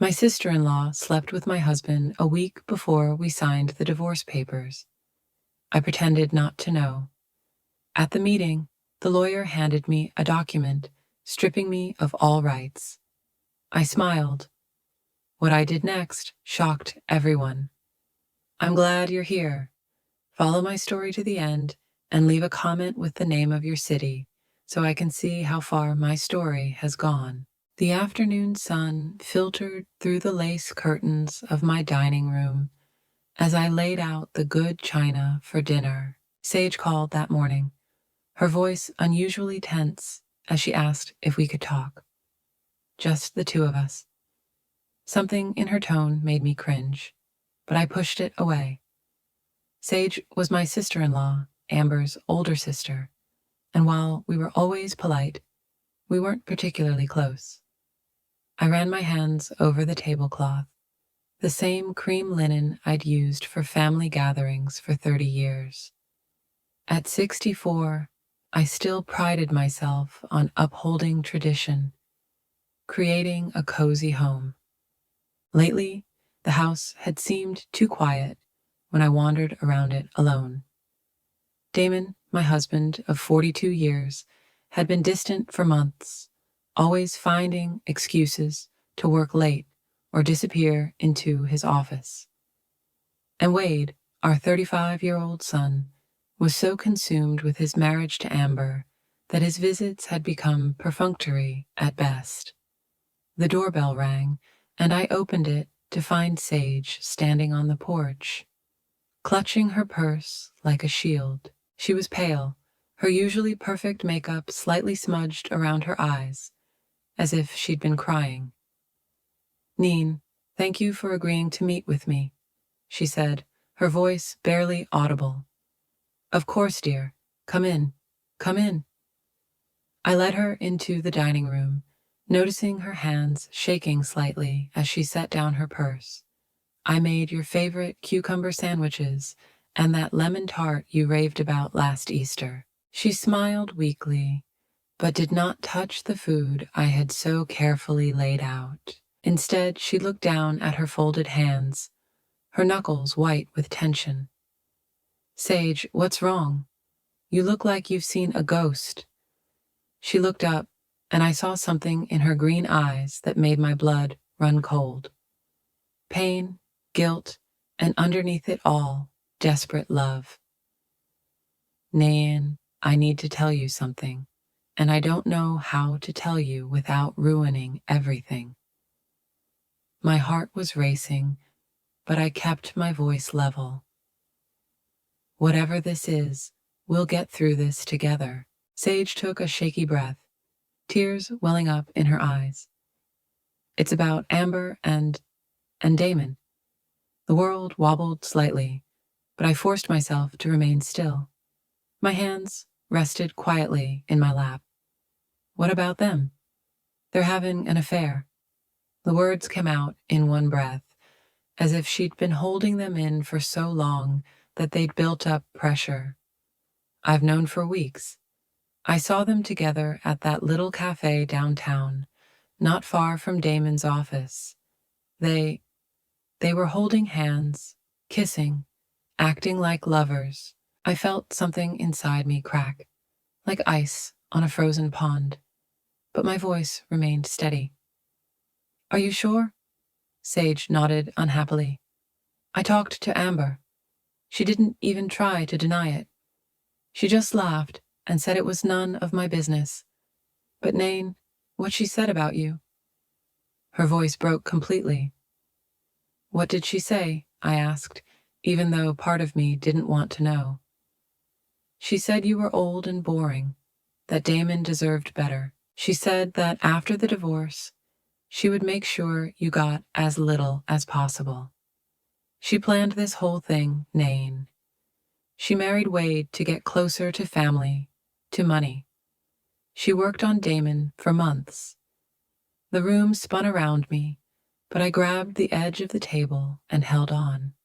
My sister-in-law slept with my husband a week before we signed the divorce papers. I pretended not to know. At the meeting, the lawyer handed me a document stripping me of all rights. I smiled. What I did next shocked everyone. I'm glad you're here. Follow my story to the end and leave a comment with the name of your city so I can see how far my story has gone. The afternoon sun filtered through the lace curtains of my dining room as I laid out the good china for dinner. Sage called that morning, her voice unusually tense as she asked if we could talk. Just the two of us. Something in her tone made me cringe, but I pushed it away. Sage was my sister-in-law, Amber's older sister, and while we were always polite, we weren't particularly close. I ran my hands over the tablecloth, the same cream linen I'd used for family gatherings for 30 years. At 64, I still prided myself on upholding tradition, creating a cozy home. Lately, the house had seemed too quiet when I wandered around it alone. Damon, my husband of 42 years, had been distant for months, always finding excuses to work late or disappear into his office. And Wade, our 35-year-old son, was so consumed with his marriage to Amber that his visits had become perfunctory at best. The doorbell rang, and I opened it to find Sage standing on the porch, clutching her purse like a shield. She was pale, her usually perfect makeup slightly smudged around her eyes, as if she'd been crying. "Neen, thank you for agreeing to meet with me," she said, her voice barely audible. "Of course, dear. Come in. Come in." I led her into the dining room, noticing her hands shaking slightly as she set down her purse. "I made your favorite cucumber sandwiches and that lemon tart you raved about last Easter." She smiled weakly, but did not touch the food I had so carefully laid out. Instead, she looked down at her folded hands, her knuckles white with tension. "Sage, what's wrong? You look like you've seen a ghost." She looked up, and I saw something in her green eyes that made my blood run cold. Pain, guilt, and underneath it all, desperate love. "Nan, I need to tell you something, and I don't know how to tell you without ruining everything." My heart was racing, but I kept my voice level. "Whatever this is, we'll get through this together." Sage took a shaky breath, tears welling up in her eyes. "It's about Amber and Damon." The world wobbled slightly, but I forced myself to remain still. My hands rested quietly in my lap. "What about them?" "They're having an affair." The words came out in one breath, as if she'd been holding them in for so long that they'd built up pressure. "I've known for weeks. I saw them together at that little cafe downtown, not far from Damon's office. They were holding hands, kissing, acting like lovers." I felt something inside me crack, like ice on a frozen pond, but my voice remained steady. "Are you sure?" Sage nodded unhappily. "I talked to Amber. She didn't even try to deny it. She just laughed and said it was none of my business. But Nain, what she said about you." Her voice broke completely. "What did she say?" I asked, even though part of me didn't want to know. "She said you were old and boring, that Damon deserved better. She said that after the divorce, she would make sure you got as little as possible. She planned this whole thing, Nain. She married Wade to get closer to family, to money. She worked on Damon for months." The room spun around me, but I grabbed the edge of the table and held on.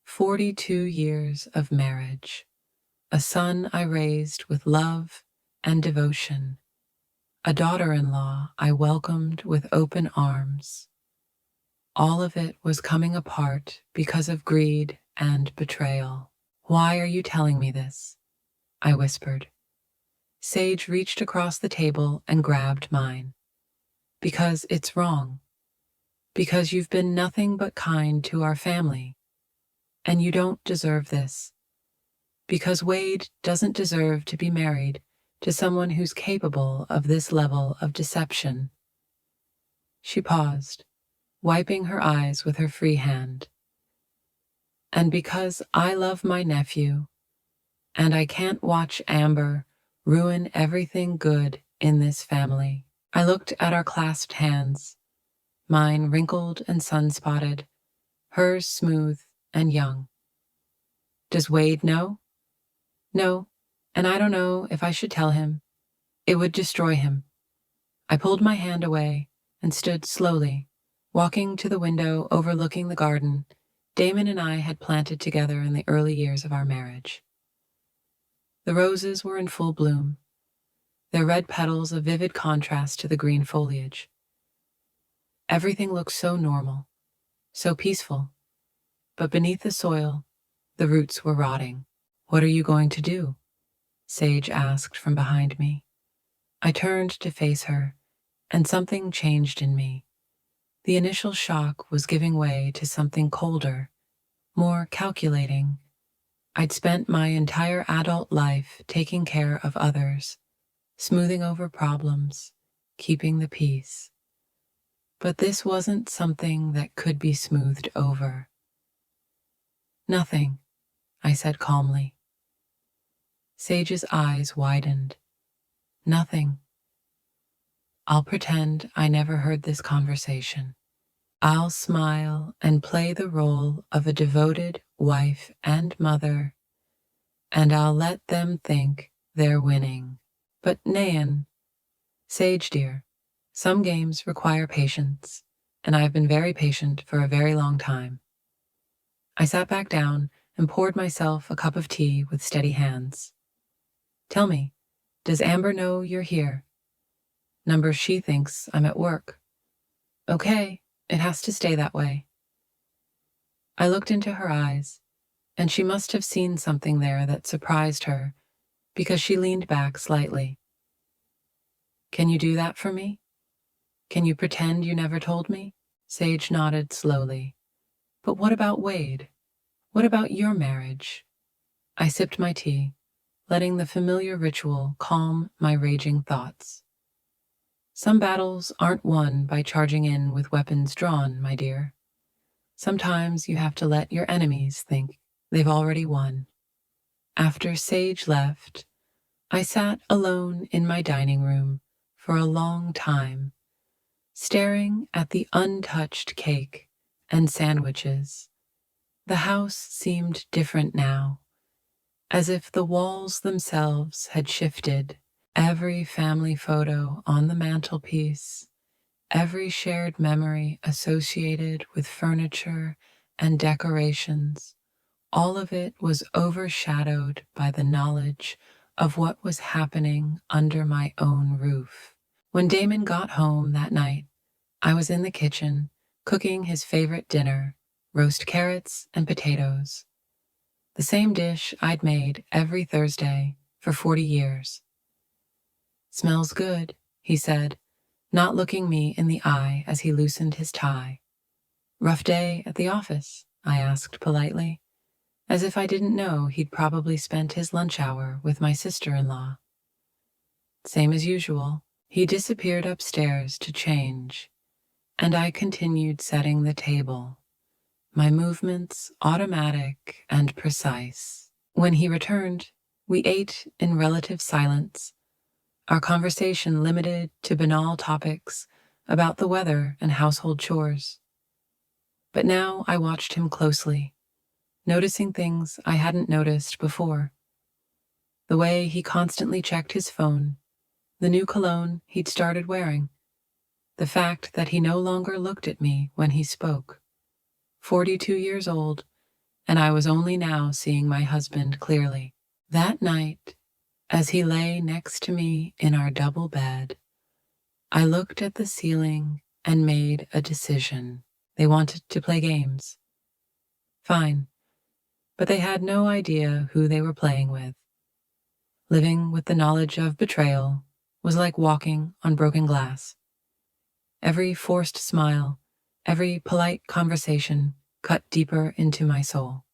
42 years of marriage, a son I raised with love and devotion, a daughter-in-law I welcomed with open arms. All of it was coming apart because of greed and betrayal. "Why are you telling me this?" I whispered. Sage reached across the table and grabbed mine. "Because it's wrong. Because you've been nothing but kind to our family. And you don't deserve this. Because Wade doesn't deserve to be married to someone who's capable of this level of deception." She paused, wiping her eyes with her free hand. "And because I love my nephew, and I can't watch Amber ruin everything good in this family." I looked at our clasped hands, mine wrinkled and sun-spotted, hers smooth and young. "Does Wade know?" "No, and I don't know if I should tell him. It would destroy him." I pulled my hand away and stood slowly, walking to the window overlooking the garden Damon and I had planted together in the early years of our marriage. The roses were in full bloom, their red petals a vivid contrast to the green foliage. Everything looked so normal, so peaceful, but beneath the soil, the roots were rotting. "What are you going to do?" Sage asked from behind me. I turned to face her, and something changed in me. The initial shock was giving way to something colder, more calculating. I'd spent my entire adult life taking care of others, smoothing over problems, keeping the peace. But this wasn't something that could be smoothed over. "Nothing," I said calmly. Sage's eyes widened. "Nothing. I'll pretend I never heard this conversation. I'll smile and play the role of a devoted wife and mother, and I'll let them think they're winning. But Nayan, Sage dear, some games require patience, and I've been very patient for a very long time." I sat back down and poured myself a cup of tea with steady hands. "Tell me, does Amber know you're here?" "Number she thinks I'm at work." "Okay, it has to stay that way." I looked into her eyes, and she must have seen something there that surprised her, because she leaned back slightly. "Can you do that for me? Can you pretend you never told me?" Sage nodded slowly. "But what about Wade? What about your marriage?" I sipped my tea, letting the familiar ritual calm my raging thoughts. "Some battles aren't won by charging in with weapons drawn, my dear. Sometimes you have to let your enemies think they've already won." After Sage left, I sat alone in my dining room for a long time, staring at the untouched cake and sandwiches. The house seemed different now, as if the walls themselves had shifted. Every family photo on the mantelpiece, every shared memory associated with furniture and decorations, all of it was overshadowed by the knowledge of what was happening under my own roof. When Damon got home that night, I was in the kitchen, cooking his favorite dinner, roast carrots and potatoes. The same dish I'd made every Thursday for 40 years. "Smells good," he said, not looking me in the eye as he loosened his tie. "Rough day at the office?" I asked politely, as if I didn't know he'd probably spent his lunch hour with my sister-in-law. "Same as usual." He disappeared upstairs to change, and I continued setting the table, my movements automatic and precise. When he returned, we ate in relative silence, our conversation limited to banal topics about the weather and household chores. But now I watched him closely, noticing things I hadn't noticed before. The way he constantly checked his phone, the new cologne he'd started wearing, the fact that he no longer looked at me when he spoke. 42 years old, and I was only now seeing my husband clearly. That night, as he lay next to me in our double bed, I looked at the ceiling and made a decision. They wanted to play games. Fine, but they had no idea who they were playing with. Living with the knowledge of betrayal was like walking on broken glass. Every forced smile, every polite conversation cut deeper into my soul.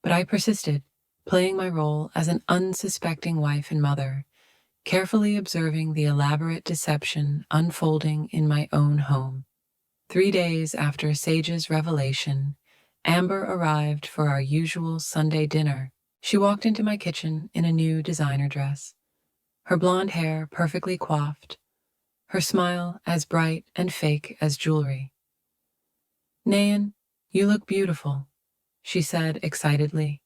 But I persisted, playing my role as an unsuspecting wife and mother, carefully observing the elaborate deception unfolding in my own home. 3 days after Sage's revelation, Amber arrived for our usual Sunday dinner. She walked into my kitchen in a new designer dress, her blonde hair perfectly coiffed, her smile as bright and fake as jewelry. "Nayan, you look beautiful," she said excitedly,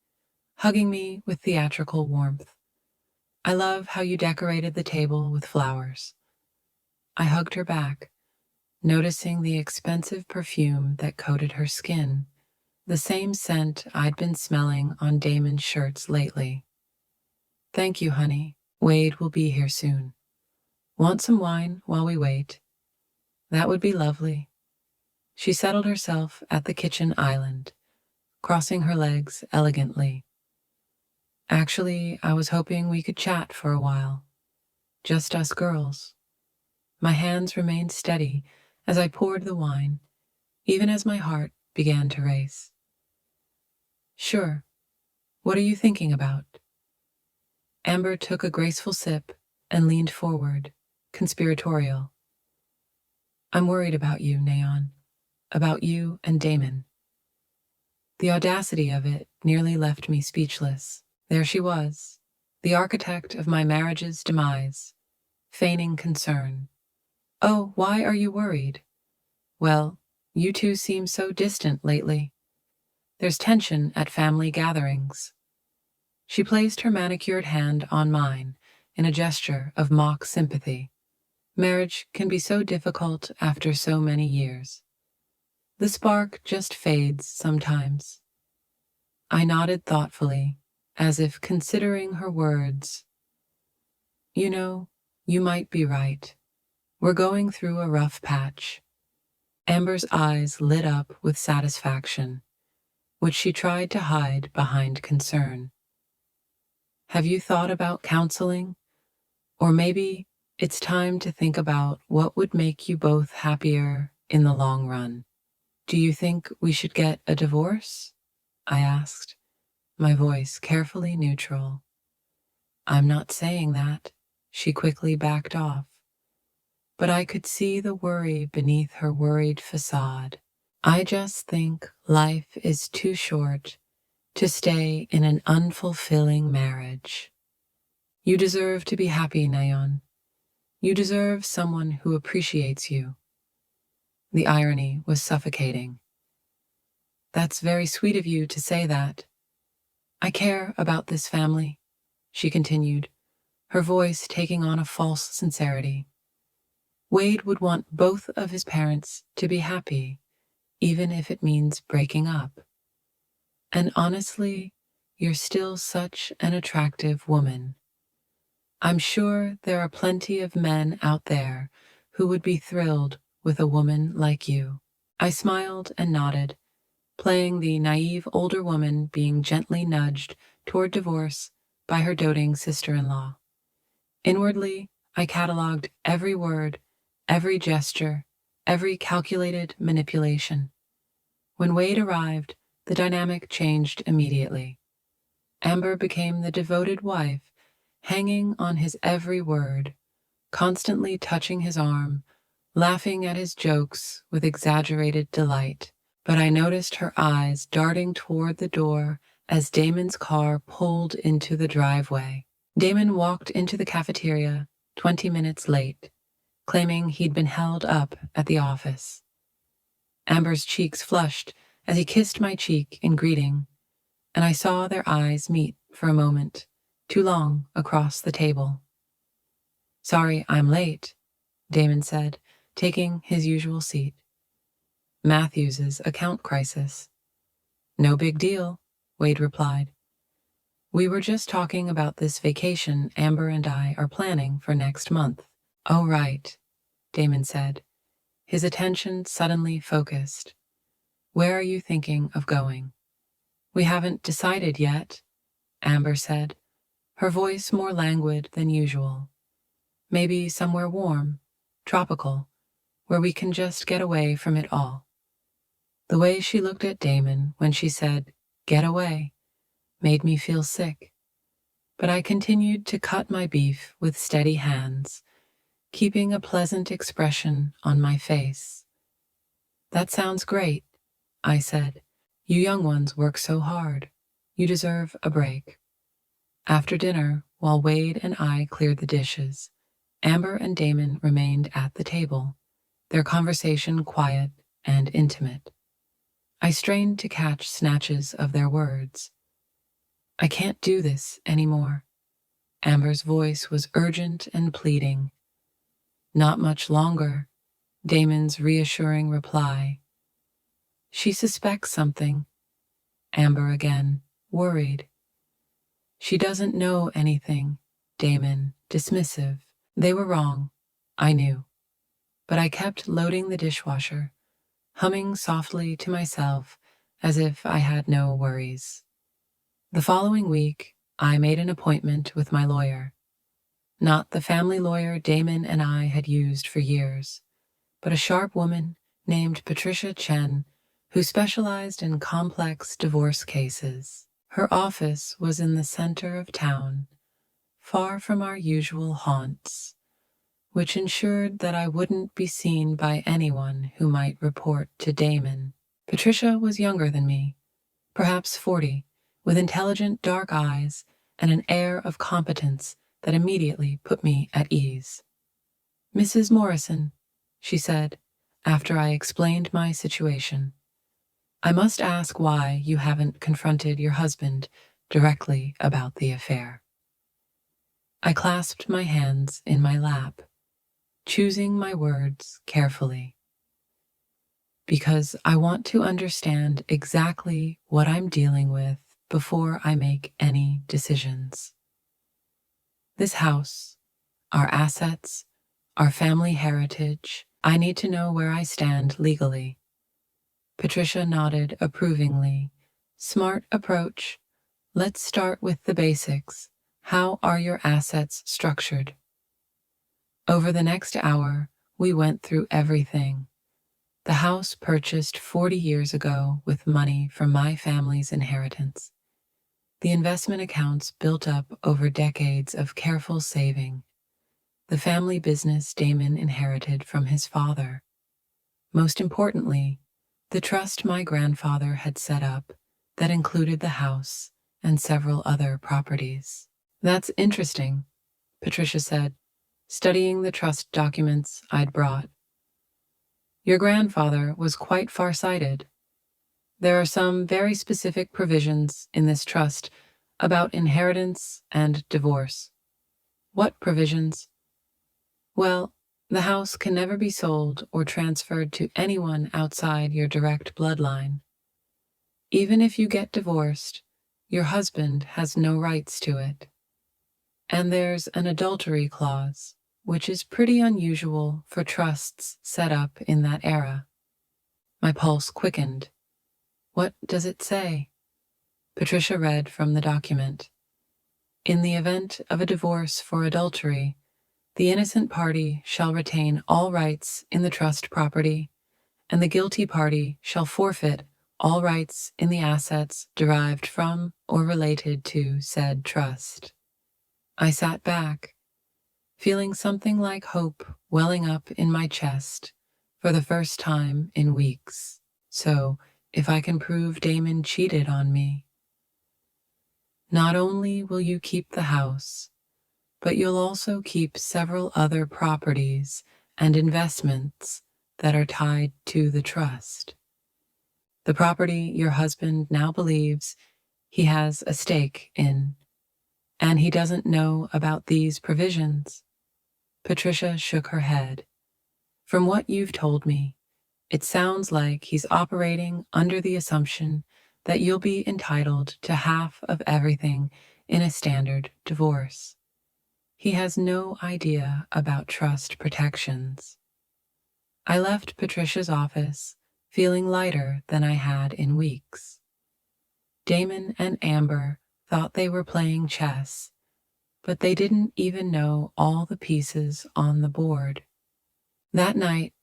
hugging me with theatrical warmth. "I love how you decorated the table with flowers." I hugged her back, noticing the expensive perfume that coated her skin, the same scent I'd been smelling on Damon's shirts lately. "Thank you, honey. Wade will be here soon. Want some wine while we wait?" "That would be lovely." She settled herself at the kitchen island, crossing her legs elegantly. "Actually, I was hoping we could chat for a while. Just us girls." My hands remained steady as I poured the wine, even as my heart began to race. "Sure. What are you thinking about?" Amber took a graceful sip and leaned forward, conspiratorial. "I'm worried about you, Nayan. About you and Damon." The audacity of it nearly left me speechless. There she was, the architect of my marriage's demise, feigning concern. "Oh, why are you worried?" "Well, you two seem so distant lately. There's tension at family gatherings." She placed her manicured hand on mine in a gesture of mock sympathy. Marriage can be so difficult after so many years. The spark just fades sometimes. I nodded thoughtfully, as if considering her words. "You know, you might be right. We're going through a rough patch." Amber's eyes lit up with satisfaction, which she tried to hide behind concern. "Have you thought about counseling? Or maybe it's time to think about what would make you both happier in the long run." "Do you think we should get a divorce?" I asked, my voice carefully neutral. "I'm not saying that," she quickly backed off. But I could see the worry beneath her worried facade. "I just think life is too short to stay in an unfulfilling marriage. You deserve to be happy, Nayan. You deserve someone who appreciates you." The irony was suffocating. "That's very sweet of you to say that. I care about this family," she continued, her voice taking on a false sincerity. "Wade would want both of his parents to be happy, even if it means breaking up. And honestly, you're still such an attractive woman. I'm sure there are plenty of men out there who would be thrilled with a woman like you." I smiled and nodded, playing the naive older woman being gently nudged toward divorce by her doting sister-in-law. Inwardly, I catalogued every word, every gesture, every calculated manipulation. When Wade arrived, the dynamic changed immediately. Amber became the devoted wife, hanging on his every word, constantly touching his arm, laughing at his jokes with exaggerated delight. But I noticed her eyes darting toward the door as Damon's car pulled into the driveway. Damon walked into the cafeteria 20 minutes late, claiming he'd been held up at the office. Amber's cheeks flushed as he kissed my cheek in greeting, and I saw their eyes meet for a moment, too long across the table. "Sorry I'm late," Damon said, taking his usual seat. "Matthews's account crisis." "No big deal," Wade replied. "We were just talking about this vacation Amber and I are planning for next month." "Oh, right," Damon said, his attention suddenly focused. "Where are you thinking of going?" "We haven't decided yet," Amber said, her voice more languid than usual. "Maybe somewhere warm, tropical, where we can just get away from it all." The way she looked at Damon when she said, "Get away," made me feel sick. But I continued to cut my beef with steady hands, keeping a pleasant expression on my face. "That sounds great," I said. "You young ones work so hard. You deserve a break." After dinner, while Wade and I cleared the dishes, Amber and Damon remained at the table, their conversation quiet and intimate. I strained to catch snatches of their words. "I can't do this anymore." Amber's voice was urgent and pleading. "Not much longer," Damon's reassuring reply. "She suspects something," Amber again, worried. "She doesn't know anything," Damon, dismissive. They were wrong, I knew. But I kept loading the dishwasher, humming softly to myself as if I had no worries. The following week, I made an appointment with my lawyer. Not the family lawyer Damon and I had used for years, but a sharp woman named Patricia Chen, who specialized in complex divorce cases. Her office was in the center of town, far from our usual haunts, which ensured that I wouldn't be seen by anyone who might report to Damon. Patricia was younger than me, perhaps 40, with intelligent dark eyes and an air of competence that immediately put me at ease. "Mrs. Morrison," she said, after I explained my situation, "I must ask why you haven't confronted your husband directly about the affair." I clasped my hands in my lap, choosing my words carefully. "Because I want to understand exactly what I'm dealing with before I make any decisions. This house, our assets, our family heritage, I need to know where I stand legally." Patricia nodded approvingly. "Smart approach. Let's start with the basics. How are your assets structured?" Over the next hour, we went through everything. The house purchased 40 years ago with money from my family's inheritance. The investment accounts built up over decades of careful saving. The family business Damon inherited from his father. Most importantly, the trust my grandfather had set up that included the house and several other properties. "That's interesting," Patricia said, studying the trust documents I'd brought. "Your grandfather was quite far-sighted. There are some very specific provisions in this trust about inheritance and divorce." "What provisions?" "Well, the house can never be sold or transferred to anyone outside your direct bloodline. Even if you get divorced, your husband has no rights to it. And there's an adultery clause, which is pretty unusual for trusts set up in that era." My pulse quickened. "What does it say?" Patricia read from the document. "In the event of a divorce for adultery, the innocent party shall retain all rights in the trust property, and the guilty party shall forfeit all rights in the assets derived from or related to said trust." I sat back, feeling something like hope welling up in my chest for the first time in weeks. So, if I can prove Damon cheated on me, not only will you keep the house, but you'll also keep several other properties and investments that are tied to the trust. The property your husband now believes he has a stake in, and he doesn't know about these provisions." Patricia shook her head. "From what you've told me, it sounds like he's operating under the assumption that you'll be entitled to half of everything in a standard divorce. He has no idea about trust protections." I left Patricia's office feeling lighter than I had in weeks. Damon and Amber thought they were playing chess, but they didn't even know all the pieces on the board. That night,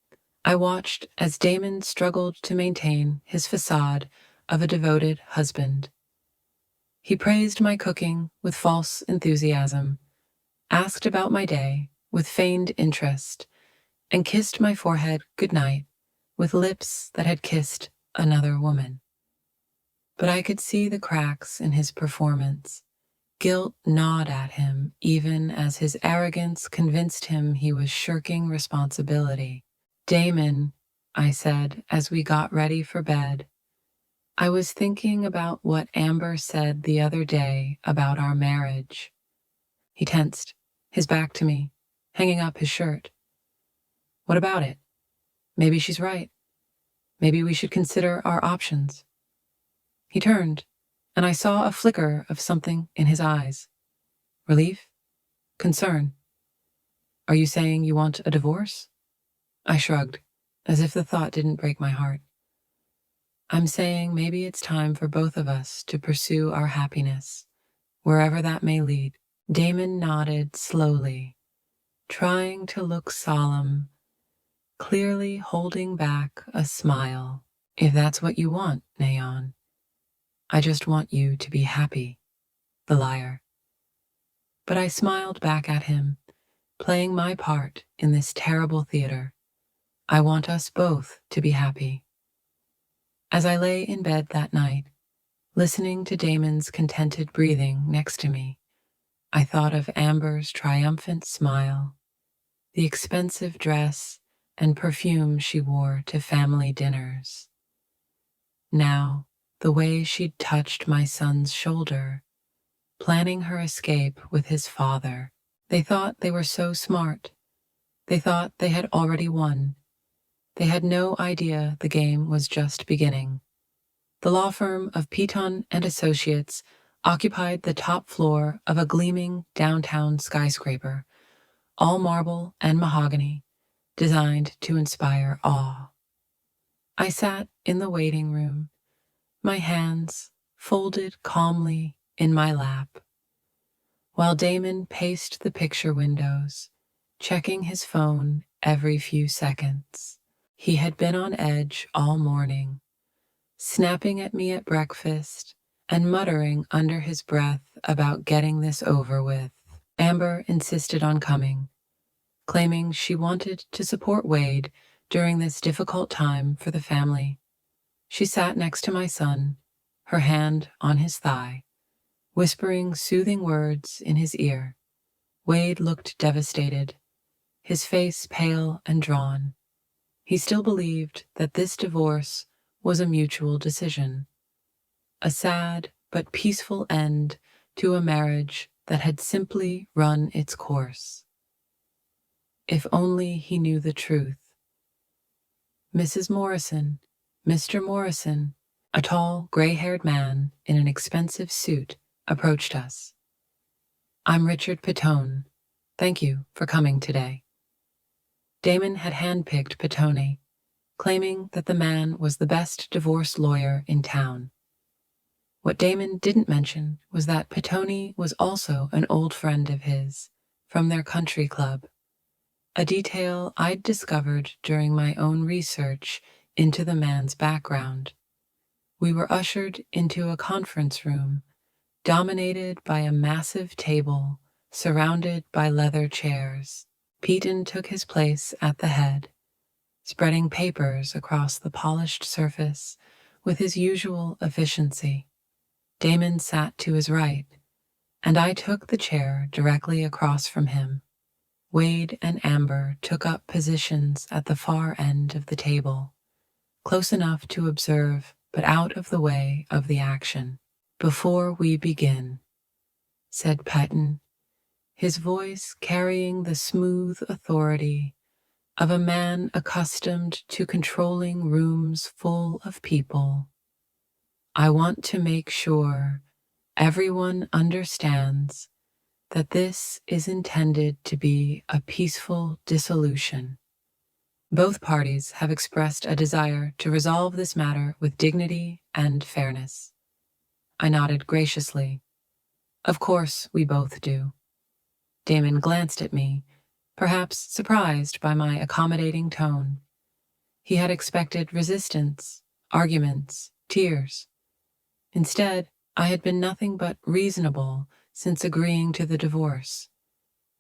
I watched as Damon struggled to maintain his facade of a devoted husband. He praised my cooking with false enthusiasm, asked about my day with feigned interest, and kissed my forehead goodnight with lips that had kissed another woman. But I could see the cracks in his performance. Guilt gnawed at him even as his arrogance convinced him he was shirking responsibility. Damon, I said as we got ready for bed, I was thinking about what Amber said the other day about our marriage. He tensed, his back to me, hanging up his shirt. What about it? Maybe she's right. Maybe we should consider our options. He turned, and I saw a flicker of something in his eyes. Relief? Concern. Are you saying you want a divorce? I shrugged, as if the thought didn't break my heart. I'm saying maybe it's time for both of us to pursue our happiness, wherever that may lead. Damon nodded slowly, trying to look solemn, clearly holding back a smile. If that's what you want, Naon, I just want you to be happy, the liar. But I smiled back at him, playing my part in this terrible theater. I want us both to be happy. As I lay in bed that night, listening to Damon's contented breathing next to me, I thought of Amber's triumphant smile, the expensive dress and perfume she wore to family dinners. Now, the way she'd touched my son's shoulder, planning her escape with his father. They thought they were so smart. They thought they had already won. They had no idea the game was just beginning. The law firm of Piton and Associates occupied the top floor of a gleaming downtown skyscraper, all marble and mahogany, designed to inspire awe. I sat in the waiting room, my hands folded calmly in my lap, while Damon paced the picture windows, checking his phone every few seconds. He had been on edge all morning, snapping at me at breakfast and muttering under his breath about getting this over with. Amber insisted on coming, claiming she wanted to support Wade during this difficult time for the family. She sat next to my son, her hand on his thigh, whispering soothing words in his ear. Wade looked devastated, his face pale and drawn. He still believed that this divorce was a mutual decision, a sad but peaceful end to a marriage that had simply run its course. If only he knew the truth. Mrs. Morrison, Mr. Morrison, a tall, gray-haired man in an expensive suit, approached us. I'm Richard Petone. Thank you for coming today. Damon had handpicked Petone, claiming that the man was the best divorce lawyer in town. What Damon didn't mention was that Petone was also an old friend of his from their country club, a detail I'd discovered during my own research into the man's background. We were ushered into a conference room dominated by a massive table surrounded by leather chairs. Peton took his place at the head, spreading papers across the polished surface with his usual efficiency. Damon sat to his right, and I took the chair directly across from him. Wade and Amber took up positions at the far end of the table, close enough to observe but out of the way of the action. Before we begin, said Peton, his voice carrying the smooth authority of a man accustomed to controlling rooms full of people, I want to make sure everyone understands that this is intended to be a peaceful dissolution. Both parties have expressed a desire to resolve this matter with dignity and fairness. I nodded graciously. Of course, we both do. Damon glanced at me, perhaps surprised by my accommodating tone. He had expected resistance, arguments, tears. Instead, I had been nothing but reasonable since agreeing to the divorce,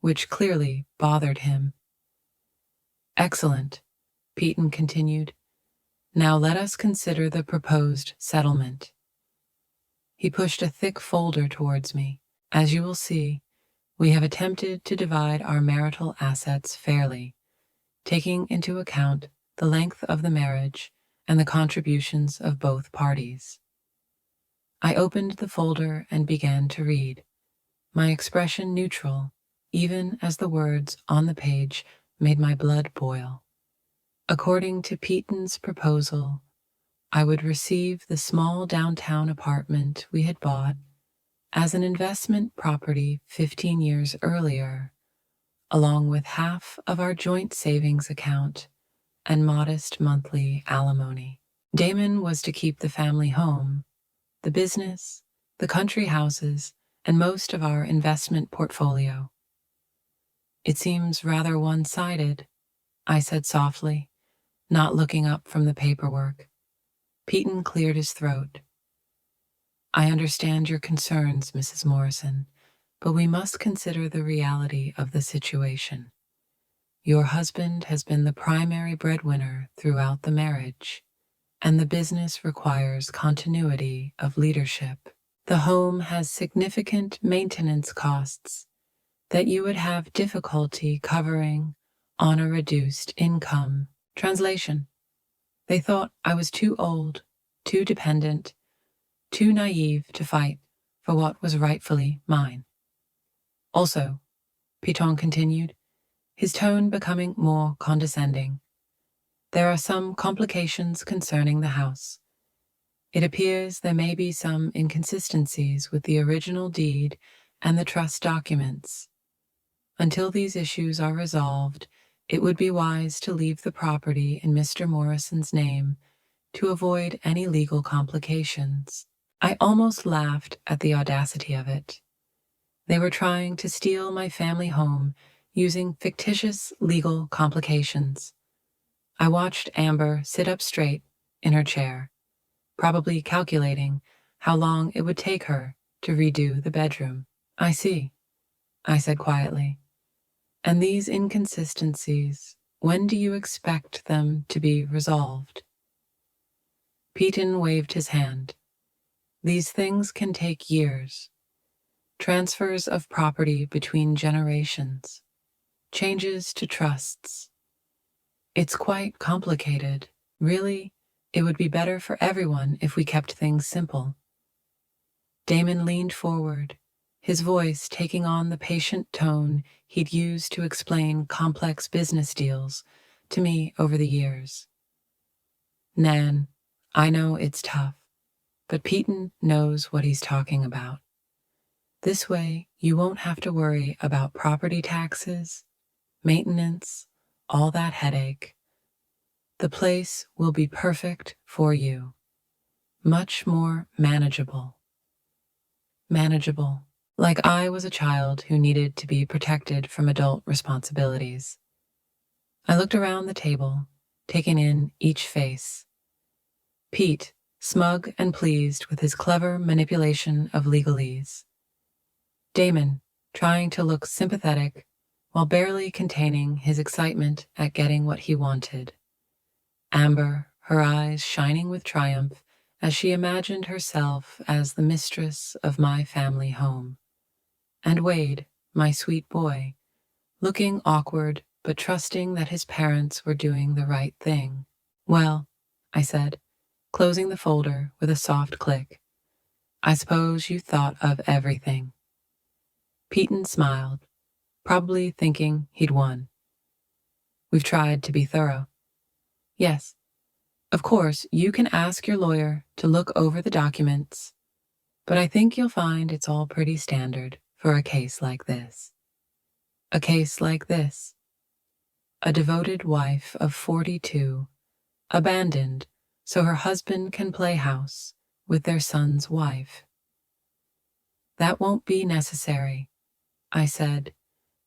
which clearly bothered him. Excellent, Peyton continued. Now let us consider the proposed settlement. He pushed a thick folder towards me. As you will see, we have attempted to divide our marital assets fairly, taking into account the length of the marriage and the contributions of both parties. I opened the folder and began to read, my expression neutral, even as the words on the page made my blood boil. According to Peyton's proposal, I would receive the small downtown apartment we had bought as an investment property 15 years earlier, along with half of our joint savings account and modest monthly alimony. Damon was to keep the family home, the business, the country houses, and most of our investment portfolio. It seems rather one-sided, I said softly, not looking up from the paperwork. Peyton cleared his throat. I understand your concerns, Mrs. Morrison, but we must consider the reality of the situation. Your husband has been the primary breadwinner throughout the marriage, and the business requires continuity of leadership. The home has significant maintenance costs that you would have difficulty covering on a reduced income. Translation: they thought I was too old, too dependent, too naive to fight for what was rightfully mine. Also, Piton continued, his tone becoming more condescending, there are some complications concerning the house. It appears there may be some inconsistencies with the original deed and the trust documents. Until these issues are resolved, it would be wise to leave the property in Mr. Morrison's name to avoid any legal complications. I almost laughed at the audacity of it. They were trying to steal my family home using fictitious legal complications. I watched Amber sit up straight in her chair, probably calculating how long it would take her to redo the bedroom. I see, I said quietly. And these inconsistencies, when do you expect them to be resolved? Peyton waved his hand. These things can take years. Transfers of property between generations, changes to trusts. It's quite complicated. Really, it would be better for everyone if we kept things simple. Damon leaned forward, his voice taking on the patient tone he'd used to explain complex business deals to me over the years. Nan, I know it's tough, but Peyton knows what he's talking about. This way, you won't have to worry about property taxes, maintenance, all that headache. The place will be perfect for you. Much more manageable. Manageable, like I was a child who needed to be protected from adult responsibilities. I looked around the table, taking in each face. Pete, smug and pleased with his clever manipulation of legalese. Damon, trying to look sympathetic while barely containing his excitement at getting what he wanted. Amber, her eyes shining with triumph as she imagined herself as the mistress of my family home. And Wade, my sweet boy, looking awkward but trusting that his parents were doing the right thing. Well, I said, closing the folder with a soft click, I suppose you thought of everything. Peyton smiled, probably thinking he'd won. We've tried to be thorough. Yes. Of course, you can ask your lawyer to look over the documents, but I think you'll find it's all pretty standard for a case like this. A case like this. a devoted wife of 42, abandoned so her husband can play house with their son's wife. That won't be necessary, I said,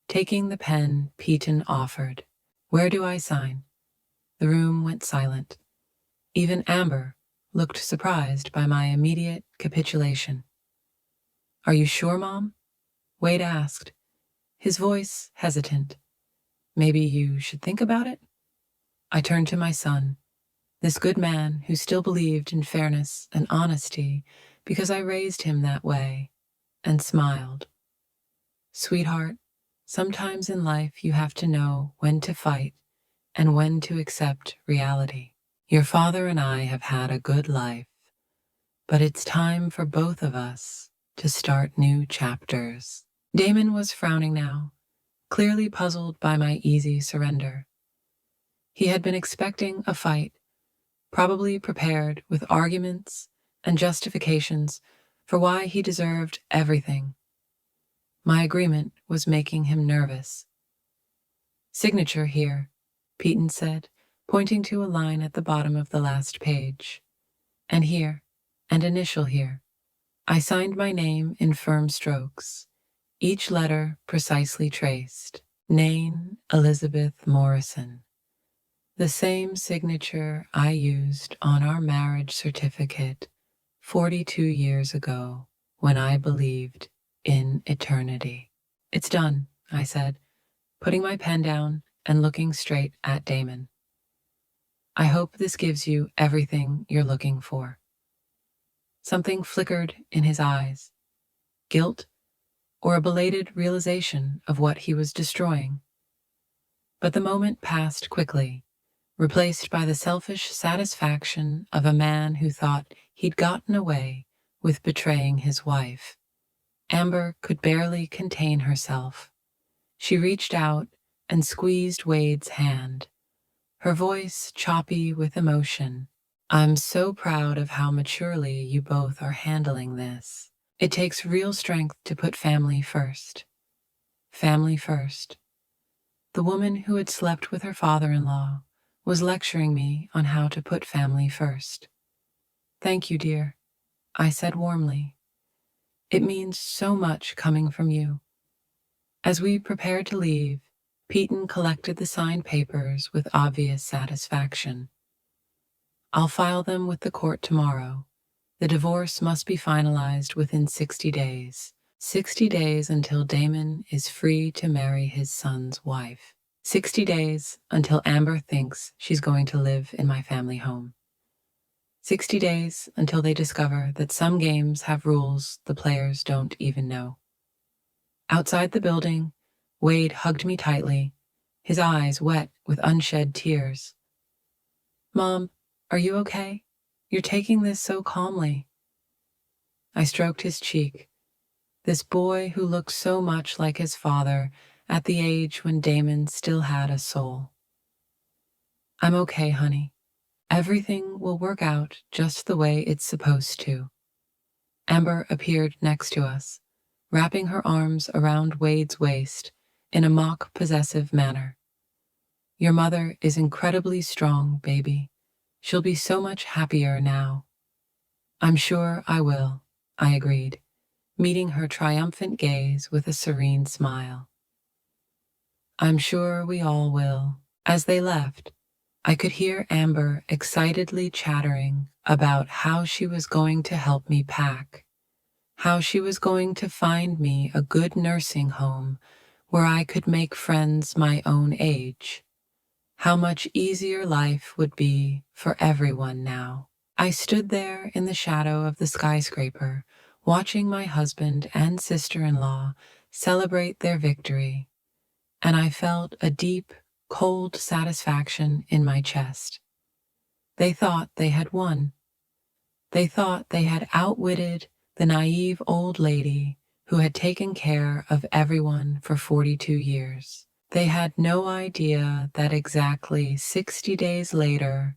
taking the pen Peyton offered. Where do I sign? The room went silent. Even Amber looked surprised by my immediate capitulation. Are you sure, Mom? Wade asked, his voice hesitant. Maybe you should think about it? I turned to my son, this good man who still believed in fairness and honesty because I raised him that way, and smiled. Sweetheart, sometimes in life you have to know when to fight and when to accept reality. Your father and I have had a good life, but it's time for both of us to start new chapters. Damon was frowning now, clearly puzzled by my easy surrender. He had been expecting a fight, probably prepared with arguments and justifications for why he deserved everything. My agreement was making him nervous. Signature here, Peyton said, pointing to a line at the bottom of the last page. And here, and initial here. I signed my name in firm strokes, each letter precisely traced. Nain Elizabeth Morrison. The same signature I used on our marriage certificate 42 years ago when I believed in eternity. It's done, I said, putting my pen down and looking straight at Damon. I hope this gives you everything you're looking for. Something flickered in his eyes, guilt or a belated realization of what he was destroying. But the moment passed quickly, replaced by the selfish satisfaction of a man who thought he'd gotten away with betraying his wife. Amber could barely contain herself. She reached out and squeezed Wade's hand, her voice choppy with emotion. I'm so proud of how maturely you both are handling this. It takes real strength to put family first. Family first. The woman who had slept with her father-in-law was lecturing me on how to put family first. Thank you, dear, I said warmly. It means so much coming from you. As we prepared to leave, Peyton collected the signed papers with obvious satisfaction. I'll file them with the court tomorrow. The divorce must be finalized within 60 days. 60 days until Damon is free to marry his son's wife. 60 days until Amber thinks she's going to live in my family home. 60 days until they discover that some games have rules the players don't even know. Outside the building, Wade hugged me tightly, his eyes wet with unshed tears. Mom, are you okay? You're taking this so calmly. I stroked his cheek. This boy who looked so much like his father at the age when Damon still had a soul. I'm okay, honey. Everything will work out just the way it's supposed to. Amber appeared next to us, wrapping her arms around Wade's waist in a mock possessive manner. Your mother is incredibly strong, baby. She'll be so much happier now. I'm sure I will, I agreed, meeting her triumphant gaze with a serene smile. I'm sure we all will. As they left, I could hear Amber excitedly chattering about how she was going to help me pack, how she was going to find me a good nursing home where I could make friends my own age, how much easier life would be for everyone now. I stood there in the shadow of the skyscraper, watching my husband and sister-in-law celebrate their victory, and I felt a deep, cold satisfaction in my chest. They thought they had won. They thought they had outwitted the naive old lady who had taken care of everyone for 42 years. They had no idea that exactly 60 days later,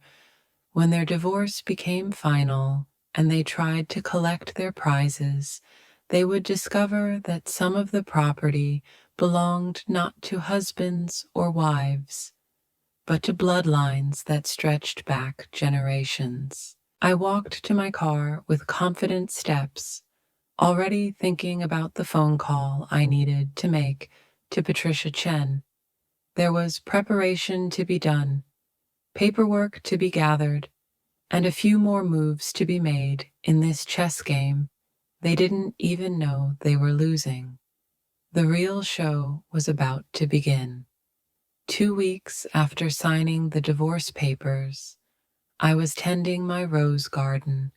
when their divorce became final and they tried to collect their prizes, they would discover that some of the property belonged not to husbands or wives, but to bloodlines that stretched back generations. I walked to my car with confident steps, already thinking about the phone call I needed to make to Patricia Chen. There was preparation to be done, paperwork to be gathered, and a few more moves to be made in this chess game they didn't even know they were losing. The real show was about to begin. 2 weeks after signing the divorce papers, I was tending my rose garden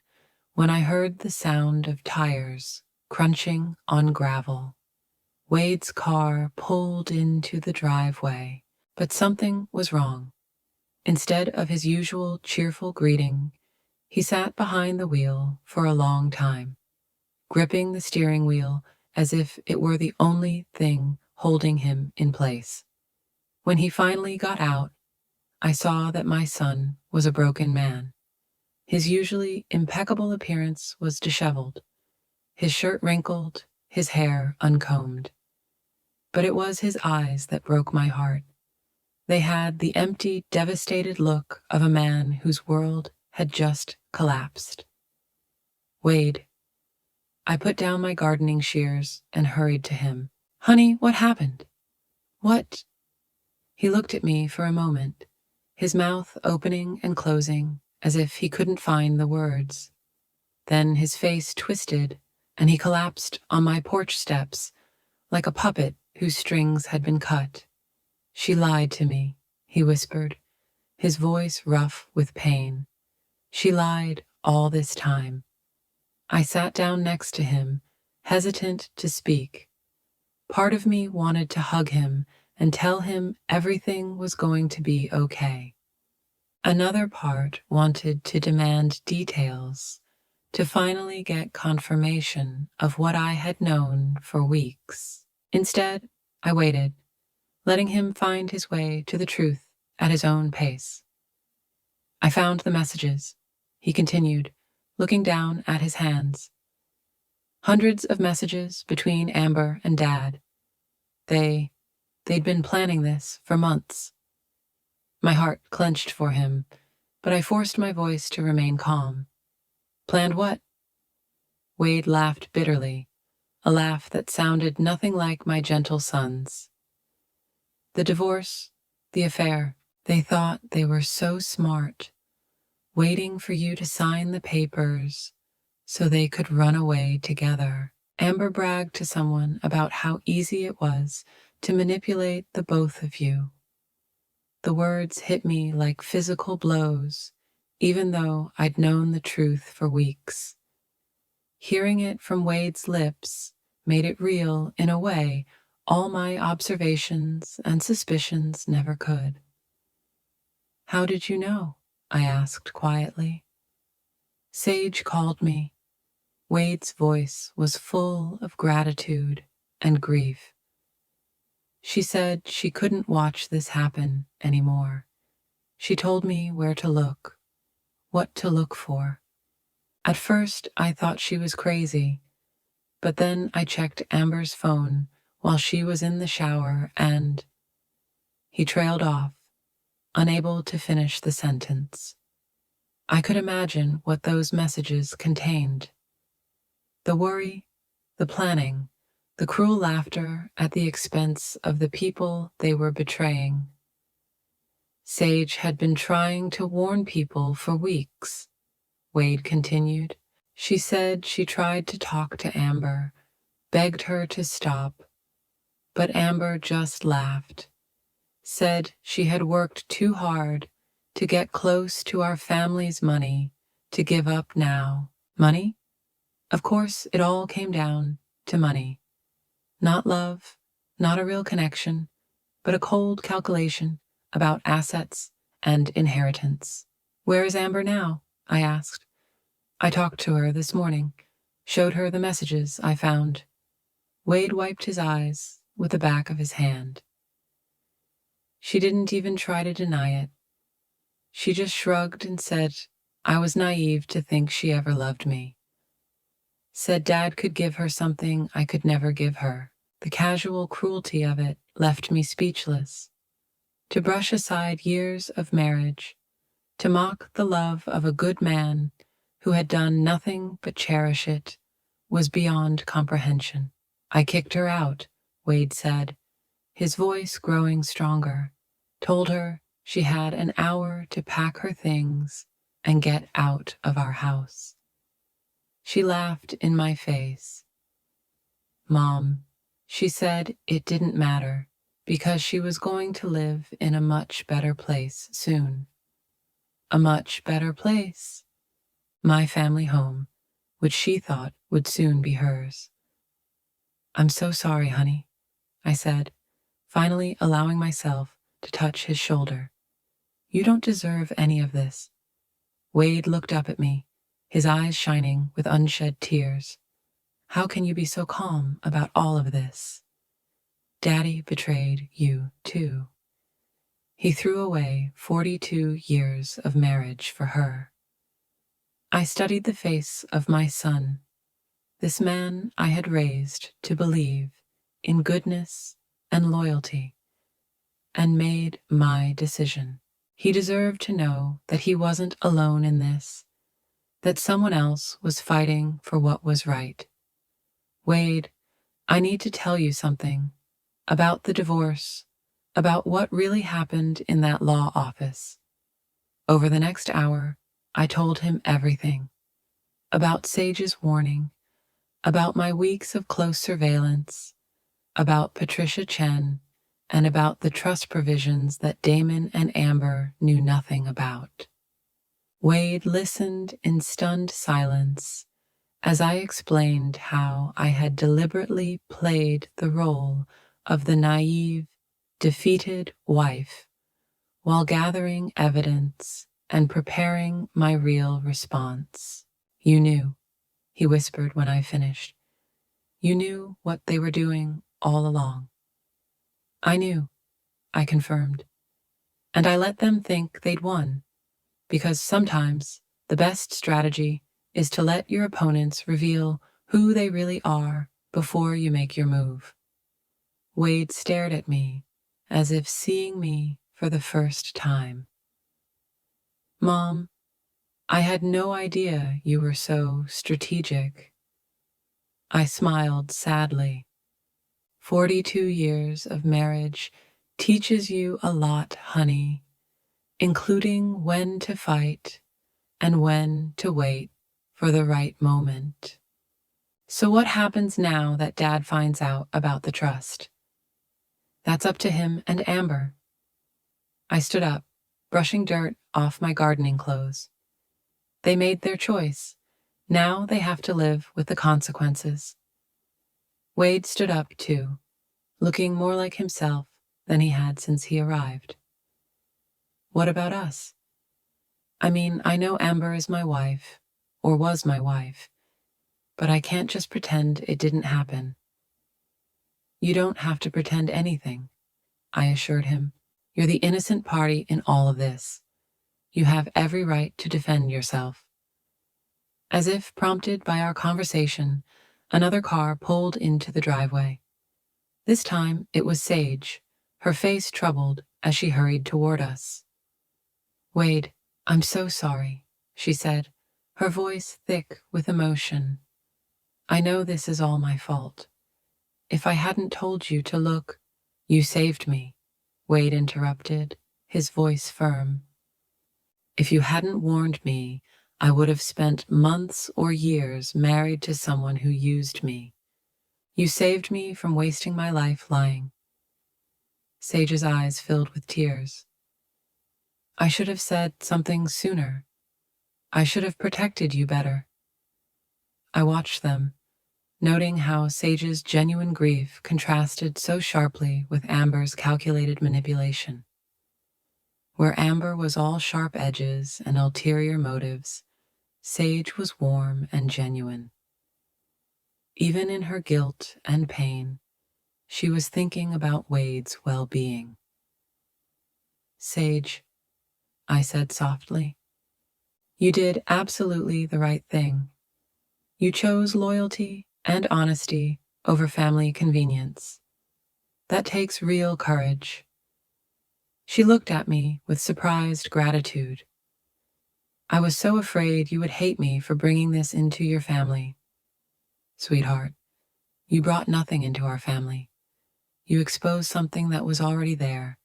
when I heard the sound of tires crunching on gravel. Wade's car pulled into the driveway, but something was wrong. Instead of his usual cheerful greeting, he sat behind the wheel for a long time, gripping the steering wheel as if it were the only thing holding him in place. When he finally got out, I saw that my son was a broken man. His usually impeccable appearance was disheveled, his shirt wrinkled, his hair uncombed. But it was his eyes that broke my heart. They had the empty, devastated look of a man whose world had just collapsed. Wade. I put down my gardening shears and hurried to him. Honey, what happened? What? He looked at me for a moment, his mouth opening and closing as if he couldn't find the words. Then his face twisted and he collapsed on my porch steps like a puppet whose strings had been cut. She lied to me, he whispered, his voice rough with pain. She lied all this time. I sat down next to him, hesitant to speak. Part of me wanted to hug him and tell him everything was going to be okay. Another part wanted to demand details, to finally get confirmation of what I had known for weeks. Instead, I waited, letting him find his way to the truth at his own pace. I found the messages, he continued, looking down at his hands. Hundreds of messages between Amber and Dad. They'd been planning this for months. My heart clenched for him, but I forced my voice to remain calm. Planned what? Wade laughed bitterly, a laugh that sounded nothing like my gentle son's. The divorce, the affair, they thought they were so smart, waiting for you to sign the papers so they could run away together. Amber bragged to someone about how easy it was to manipulate the both of you. The words hit me like physical blows, even though I'd known the truth for weeks. Hearing it from Wade's lips made it real in a way all my observations and suspicions never could. How did you know? I asked quietly. Sage called me. Wade's voice was full of gratitude and grief. She said she couldn't watch this happen anymore. She told me where to look, what to look for. At first, I thought she was crazy, but then I checked Amber's phone while she was in the shower and... He trailed off, unable to finish the sentence. I could imagine what those messages contained. The worry, the planning, the cruel laughter at the expense of the people they were betraying. Sage had been trying to warn people for weeks, Wade continued. She said she tried to talk to Amber, begged her to stop, but Amber just laughed, said she had worked too hard to get close to our family's money to give up now. Money? Of course, it all came down to money. Not love, not a real connection, but a cold calculation about assets and inheritance. Where is Amber now? I asked. I talked to her this morning, showed her the messages I found. Wade wiped his eyes with the back of his hand. She didn't even try to deny it. She just shrugged and said I was naive to think she ever loved me. Said Dad could give her something I could never give her. The casual cruelty of it left me speechless. to brush aside years of marriage, to mock the love of a good man who had done nothing but cherish it, was beyond comprehension. I kicked her out, Wade said, his voice growing stronger, told her she had an hour to pack her things and get out of our house. She laughed in my face. Mom, she said it didn't matter because she was going to live in a much better place soon. A much better place. My family home, which she thought would soon be hers. I'm so sorry, honey, I said, finally allowing myself to touch his shoulder. You don't deserve any of this. Wade looked up at me, his eyes shining with unshed tears. How can you be so calm about all of this? Daddy betrayed you, too. He threw away 42 years of marriage for her. I studied the face of my son, this man I had raised to believe in goodness and loyalty, and made my decision. He deserved to know that he wasn't alone in this, that someone else was fighting for what was right. Wade, I need to tell you something about the divorce, about what really happened in that law office. Over the next hour, I told him everything. About Sage's warning, about my weeks of close surveillance, about Patricia Chen, and about the trust provisions that Damon and Amber knew nothing about. Wade listened in stunned silence as I explained how I had deliberately played the role of the naive, defeated wife while gathering evidence and preparing my real response. You knew, he whispered when I finished. You knew what they were doing all along. I knew, I confirmed. And I let them think they'd won, because sometimes the best strategy is to let your opponents reveal who they really are before you make your move. Wade stared at me as if seeing me for the first time. Mom, I had no idea you were so strategic. I smiled sadly. 42 years of marriage teaches you a lot, honey, including when to fight and when to wait for the right moment. So what happens now that Dad finds out about the trust? That's up to him and Amber. I stood up, brushing dirt off my gardening clothes. They made their choice. Now they have to live with the consequences. Wade stood up too, looking more like himself than he had since he arrived. What about us? I mean, I know Amber is my wife, or was my wife, but I can't just pretend it didn't happen. You don't have to pretend anything, I assured him. You're the innocent party in all of this. You have every right to defend yourself. As if prompted by our conversation, another car pulled into the driveway. This time it was Sage, her face troubled as she hurried toward us. Wade, I'm so sorry, she said, her voice thick with emotion. I know this is all my fault. If I hadn't told you to look, you saved me, Wade interrupted, his voice firm. If you hadn't warned me, I would have spent months or years married to someone who used me. You saved me from wasting my life lying. Sage's eyes filled with tears. I should have said something sooner. I should have protected you better. I watched them, noting how Sage's genuine grief contrasted so sharply with Amber's calculated manipulation. Where Amber was all sharp edges and ulterior motives, Sage was warm and genuine. Even in her guilt and pain, she was thinking about Wade's well-being. Sage, I said softly, you did absolutely the right thing. You chose loyalty and honesty over family convenience. That takes real courage. She looked at me with surprised gratitude. I was so afraid you would hate me for bringing this into your family. Sweetheart, you brought nothing into our family. You exposed something that was already there,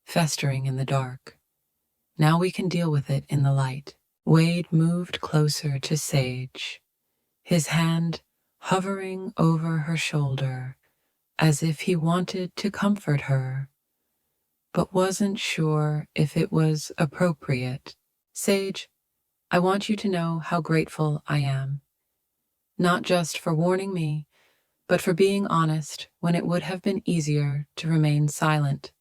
festering in the dark. Now we can deal with it in the light. Wade moved closer to Sage, his hand hovering over her shoulder as if he wanted to comfort her, but wasn't sure if it was appropriate. Sage, I want you to know how grateful I am, not just for warning me, but for being honest when it would have been easier to remain silent.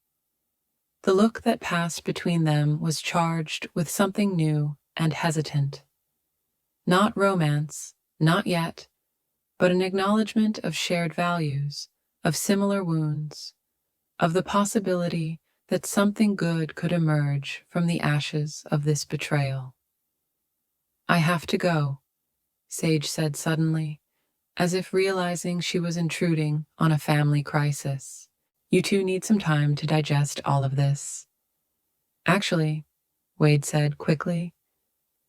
The look that passed between them was charged with something new and hesitant. Not romance, not yet, but an acknowledgement of shared values, of similar wounds, of the possibility that something good could emerge from the ashes of this betrayal. I have to go, Sage said suddenly, as if realizing she was intruding on a family crisis. You two need some time to digest all of this. Actually, Wade said quickly,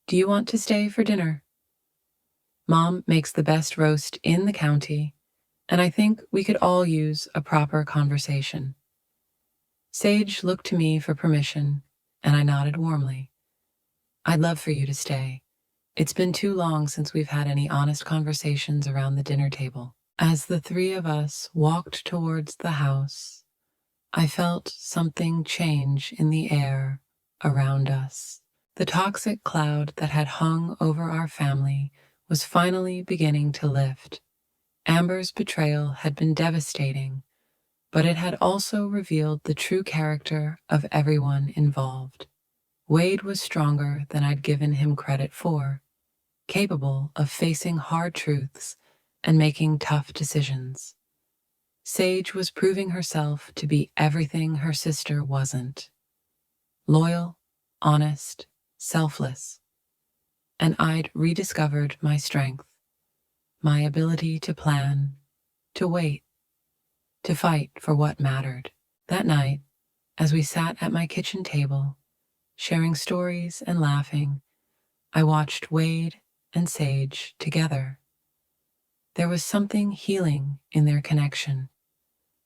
do you want to stay for dinner? Mom makes the best roast in the county, and I think we could all use a proper conversation. Sage looked to me for permission, and I nodded warmly. I'd love for you to stay. It's been too long since we've had any honest conversations around the dinner table. As the three of us walked towards the house, I felt something change in the air around us. The toxic cloud that had hung over our family was finally beginning to lift. Amber's betrayal had been devastating, but it had also revealed the true character of everyone involved. Wade was stronger than I'd given him credit for, capable of facing hard truths and making tough decisions. Sage was proving herself to be everything her sister wasn't. Loyal, honest, selfless. And I'd rediscovered my strength, my ability to plan, to wait, to fight for what mattered. That night, as we sat at my kitchen table, sharing stories and laughing, I watched Wade and Sage together. There was something healing in their connection,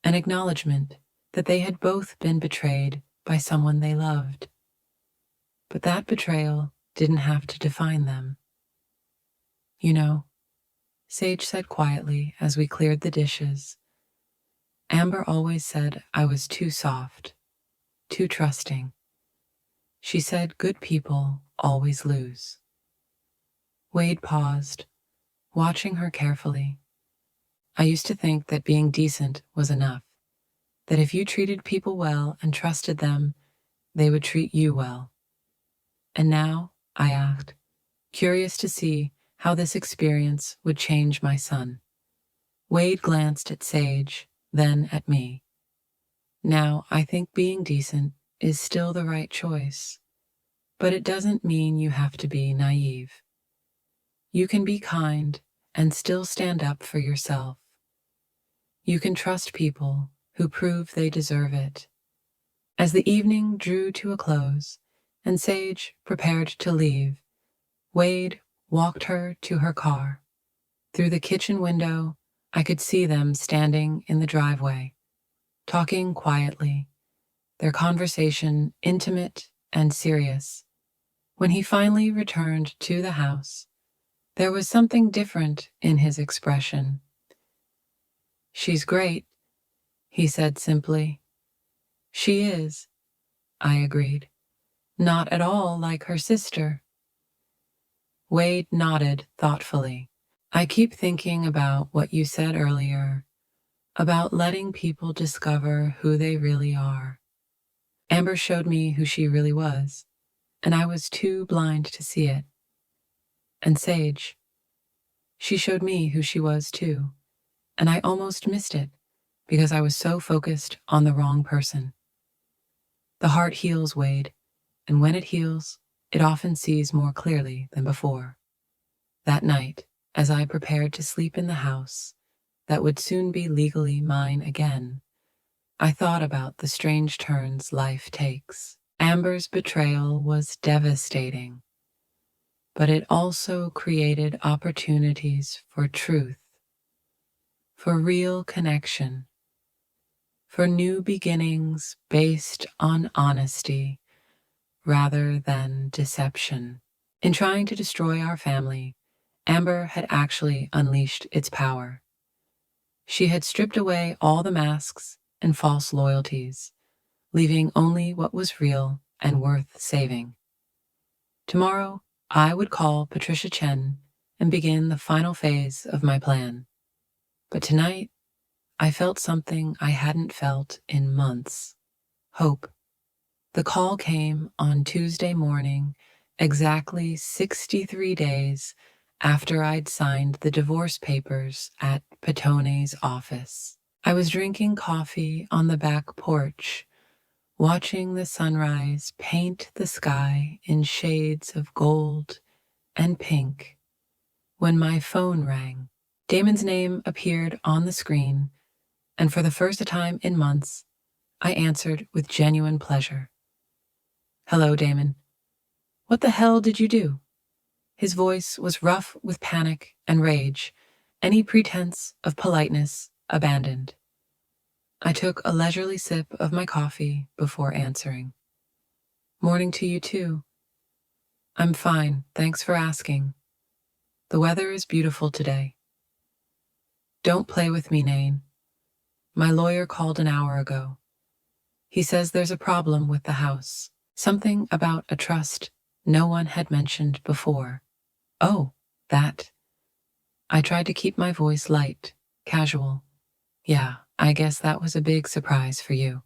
an acknowledgement that they had both been betrayed by someone they loved. But that betrayal didn't have to define them. You know, Sage said quietly as we cleared the dishes, Amber always said I was too soft, too trusting. She said good people always lose. Wade paused, watching her carefully. I used to think that being decent was enough, that if you treated people well and trusted them, they would treat you well. And now, I asked, curious to see how this experience would change my son. Wade glanced at Sage, then at me. Now, I think being decent is still the right choice, but it doesn't mean you have to be naive. You can be kind and still stand up for yourself. You can trust people who prove they deserve it. As the evening drew to a close and Sage prepared to leave, Wade walked her to her car. Through the kitchen window, I could see them standing in the driveway, talking quietly, their conversation intimate and serious. When he finally returned to the house, there was something different in his expression. She's great, he said simply. She is, I agreed. Not at all like her sister. Wade nodded thoughtfully. I keep thinking about what you said earlier, about letting people discover who they really are. Amber showed me who she really was, and I was too blind to see it. And Sage, she showed me who she was too, and I almost missed it because I was so focused on the wrong person. The heart heals, Wade, and when it heals, it often sees more clearly than before. That night, as I prepared to sleep in the house that would soon be legally mine again, I thought about the strange turns life takes. Amber's betrayal was devastating, but it also created opportunities for truth, for real connection, for new beginnings based on honesty rather than deception. In trying to destroy our family, Amber had actually unleashed its power. She had stripped away all the masks and false loyalties, leaving only what was real and worth saving. Tomorrow, I would call Patricia Chen and begin the final phase of my plan. But tonight, I felt something I hadn't felt in months: hope. The call came on Tuesday morning, exactly 63 days after I'd signed the divorce papers at Patone's office. I was drinking coffee on the back porch, watching the sunrise paint the sky in shades of gold and pink, when my phone rang. Damon's name appeared on the screen, and for the first time in months, I answered with genuine pleasure. "Hello, Damon. What the hell did you do?" His voice was rough with panic and rage, any pretense of politeness abandoned. I took a leisurely sip of my coffee before answering. "Morning to you too." "I'm fine, thanks for asking. The weather is beautiful today." "Don't play with me, Nain. My lawyer called an hour ago. He says there's a problem with the house. Something about a trust no one had mentioned before." "Oh, that." I tried to keep my voice light, casual. "Yeah, I guess that was a big surprise for you."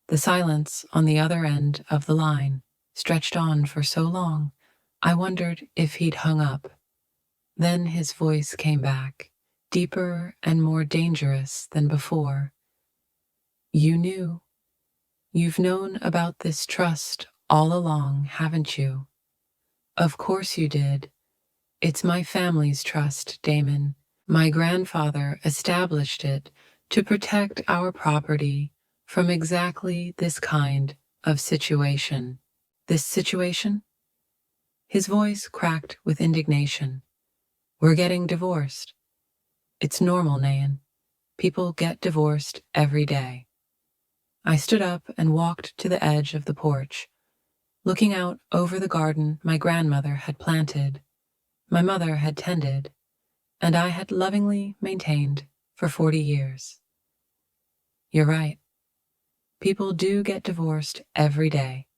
The silence on the other end of the line stretched on for so long, I wondered if he'd hung up. Then his voice came back, deeper and more dangerous than before. "You knew. You've known about this trust all along, haven't you?" "Of course you did. It's my family's trust, Damon. My grandfather established it to protect our property from exactly this kind of situation." "This situation?" His voice cracked with indignation. "We're getting divorced." "It's normal, Nayan. People get divorced every day." I stood up and walked to the edge of the porch, looking out over the garden my grandmother had planted, my mother had tended, and I had lovingly maintained for 40 years. "You're right. People do get divorced every day,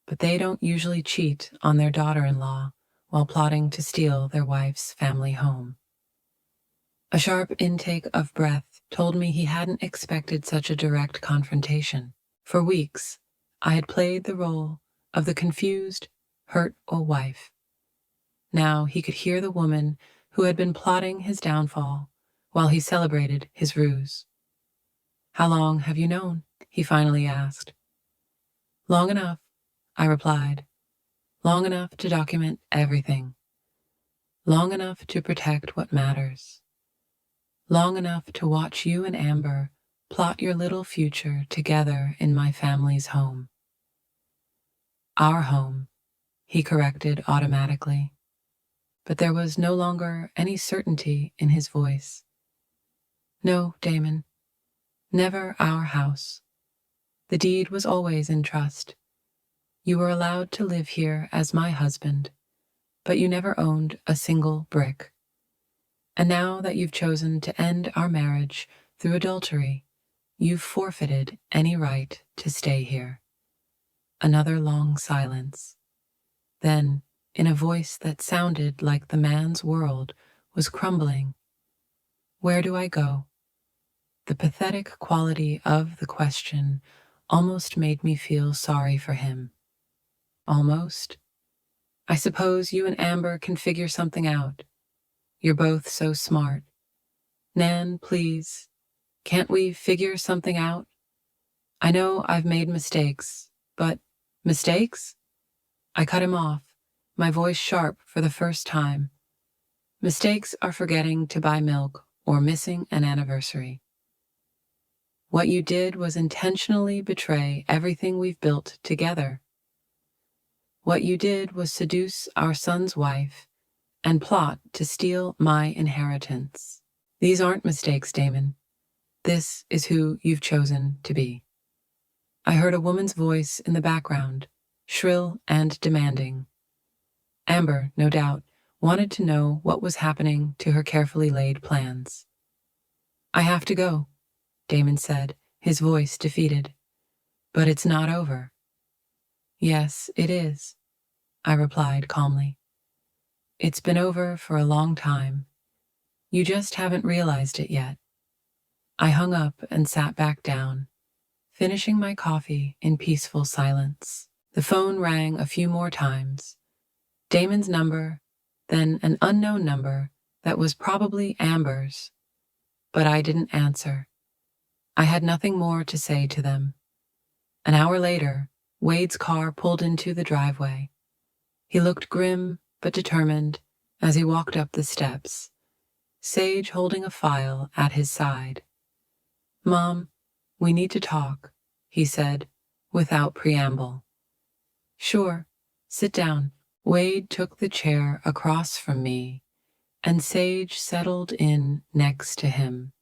but they don't usually cheat on their daughter-in-law while plotting to steal their wife's family home." A sharp intake of breath told me he hadn't expected such a direct confrontation. For weeks, I had played the role of the confused, hurt old wife. Now he could hear the woman who had been plotting his downfall while he celebrated his ruse. "How long have you known?" he finally asked. "Long enough," I replied. "Long enough to document everything. Long enough to protect what matters. Long enough to watch you and Amber plot your little future together in my family's home." "Our home," he corrected automatically, but there was no longer any certainty in his voice. "No, Damon, never our house. The deed was always in trust. You were allowed to live here as my husband, but you never owned a single brick. And now that you've chosen to end our marriage through adultery, you've forfeited any right to stay here." Another long silence. Then, in a voice that sounded like the man's world was crumbling, "Where do I go?" The pathetic quality of the question almost made me feel sorry for him. Almost. "I suppose you and Amber can figure something out. You're both so smart. Nan, please, can't we figure something out? I know I've made mistakes, but..." "Mistakes?" I cut him off, my voice sharp for the first time. "Mistakes are forgetting to buy milk or missing an anniversary." What you did was intentionally betray everything we've built together. What you did was seduce our son's wife and plot to steal my inheritance. These aren't mistakes, Damon. This is who you've chosen to be. I heard a woman's voice in the background, shrill and demanding. Amber, no doubt, wanted to know what was happening to her carefully laid plans. I have to go, Damon said, his voice defeated. But it's not over. Yes, it is, I replied calmly. It's been over for a long time. You just haven't realized it yet. I hung up and sat back down, finishing my coffee in peaceful silence. The phone rang a few more times. Damon's number, then an unknown number that was probably Amber's. But I didn't answer. I had nothing more to say to them. An hour later, Wade's car pulled into the driveway. He looked grim but determined as he walked up the steps, Sage holding a file at his side. "Mom, we need to talk," he said, without preamble. "Sure, sit down." Wade took the chair across from me, and Sage settled in next to him.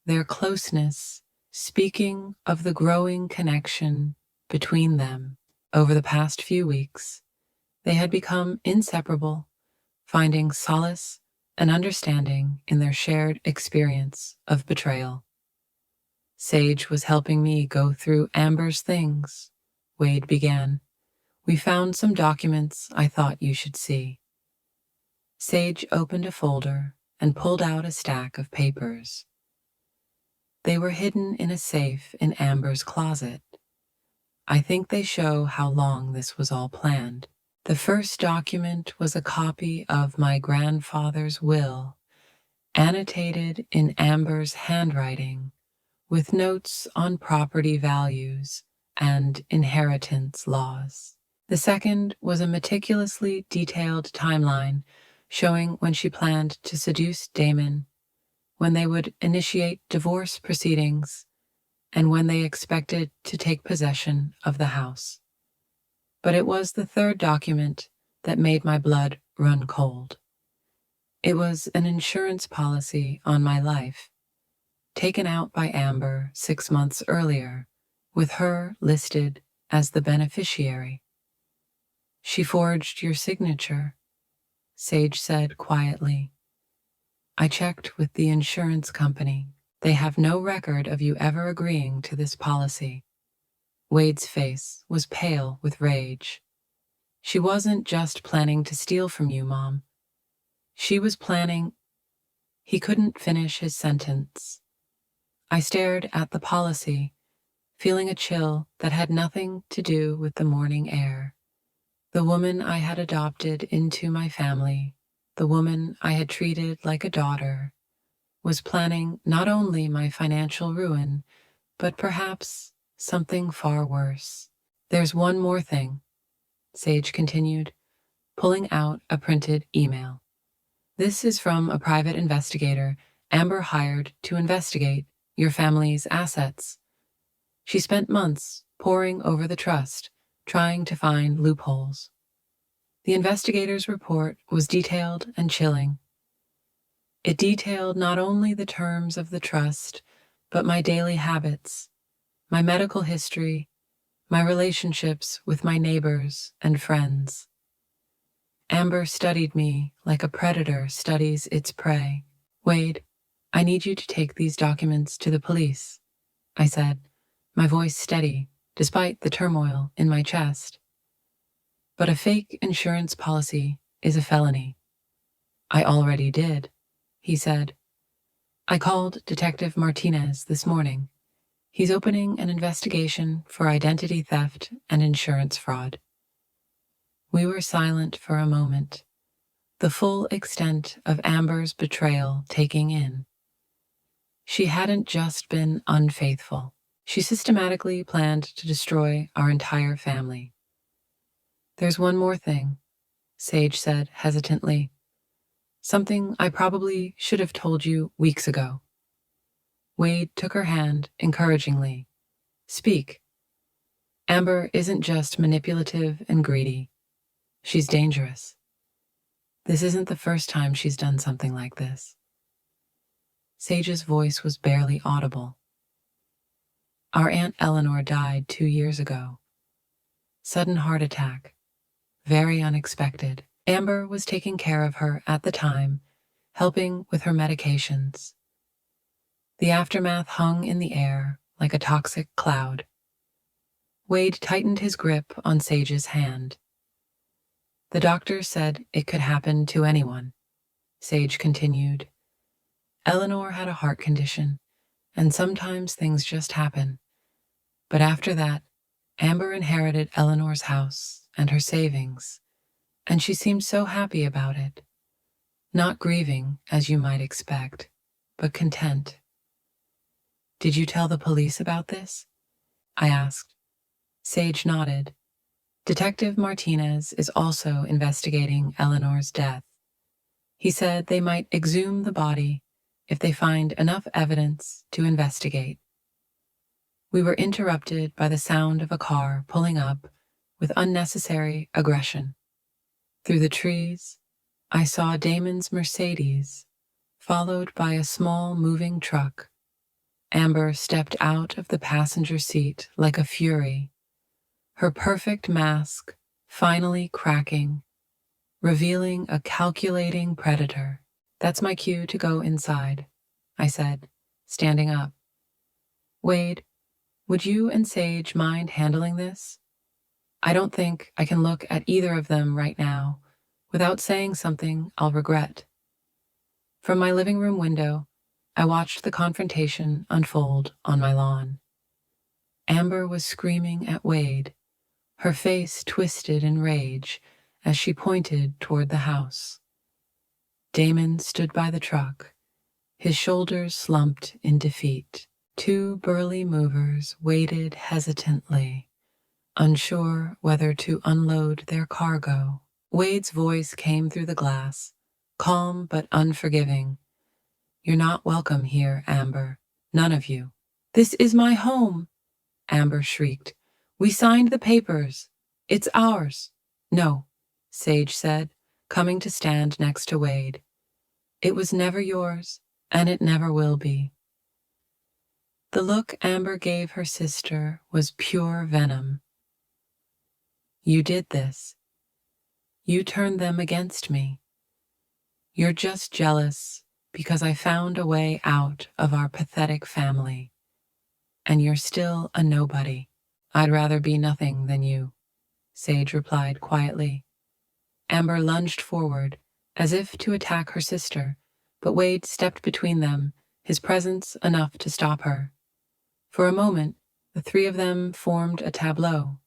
Their closeness speaking of the growing connection between them. Over the past few weeks, they had become inseparable, finding solace and understanding in their shared experience of betrayal. "Sage was helping me go through Amber's things," Wade began. "We found some documents I thought you should see." Sage opened a folder and pulled out a stack of papers. They were hidden in a safe in Amber's closet. I think they show how long this was all planned. The first document was a copy of my grandfather's will, annotated in Amber's handwriting, with notes on property values and inheritance laws. The second was a meticulously detailed timeline showing when she planned to seduce Damon, when they would initiate divorce proceedings, and when they expected to take possession of the house. But it was the third document that made my blood run cold. It was an insurance policy on my life, taken out by Amber 6 months earlier, with her listed as the beneficiary. "She forged your signature," Sage said quietly. "I checked with the insurance company. They have no record of you ever agreeing to this policy." Wade's face was pale with rage. "She wasn't just planning to steal from you, Mom. She was planning—" He couldn't finish his sentence. I stared at the policy, feeling a chill that had nothing to do with the morning air. The woman I had adopted into my family, the woman I had treated like a daughter, was planning not only my financial ruin, but perhaps something far worse. "There's one more thing," Sage continued, pulling out a printed email. "This is from a private investigator Amber hired to investigate your family's assets. She spent months poring over the trust, trying to find loopholes. The investigator's report was detailed and chilling. It detailed not only the terms of the trust, but my daily habits, my medical history, my relationships with my neighbors and friends. Amber studied me like a predator studies its prey. Wade, I need you to take these documents to the police," I said, my voice steady despite the turmoil in my chest. "But a fake insurance policy is a felony." "I already did," he said. "I called Detective Martinez this morning. He's opening an investigation for identity theft and insurance fraud." We were silent for a moment, the full extent of Amber's betrayal taking in. She hadn't just been unfaithful. She systematically planned to destroy our entire family. "There's one more thing," Sage said hesitantly. "Something I probably should have told you weeks ago." Wade took her hand encouragingly. Speak. Amber isn't just manipulative and greedy. She's dangerous. This isn't the first time she's done something like this. Sage's voice was barely audible. Our Aunt Eleanor died 2 years ago. Sudden heart attack. Very unexpected. Amber was taking care of her at the time, helping with her medications. The aftermath hung in the air like a toxic cloud. Wade tightened his grip on Sage's hand. The doctor said it could happen to anyone, Sage continued. Eleanor had a heart condition, and sometimes things just happen. But after that, Amber inherited Eleanor's house and her savings, and she seemed so happy about it. Not grieving, as you might expect, but content. Did you tell the police about this? I asked. Sage nodded. Detective Martinez is also investigating Eleanor's death. He said they might exhume the body if they find enough evidence to investigate. We were interrupted by the sound of a car pulling up with unnecessary aggression. Through the trees, I saw Damon's Mercedes, followed by a small moving truck. Amber stepped out of the passenger seat like a fury, her perfect mask finally cracking, revealing a calculating predator. That's my cue to go inside, I said, standing up. Wade, would you and Sage mind handling this? I don't think I can look at either of them right now without saying something I'll regret. From my living room window, I watched the confrontation unfold on my lawn. Amber was screaming at Wade, her face twisted in rage as she pointed toward the house. Damon stood by the truck, his shoulders slumped in defeat. Two burly movers waited hesitantly, unsure whether to unload their cargo. Wade's voice came through the glass, calm but unforgiving. You're not welcome here, Amber. None of you. This is my home, Amber shrieked. We signed the papers. It's ours. No, Sage said, coming to stand next to Wade. It was never yours, and it never will be. The look Amber gave her sister was pure venom. You did this. You turned them against me. You're just jealous because I found a way out of our pathetic family. And you're still a nobody. I'd rather be nothing than you, Sage replied quietly. Amber lunged forward, as if to attack her sister, but Wade stepped between them, his presence enough to stop her. For a moment, the three of them formed a tableau.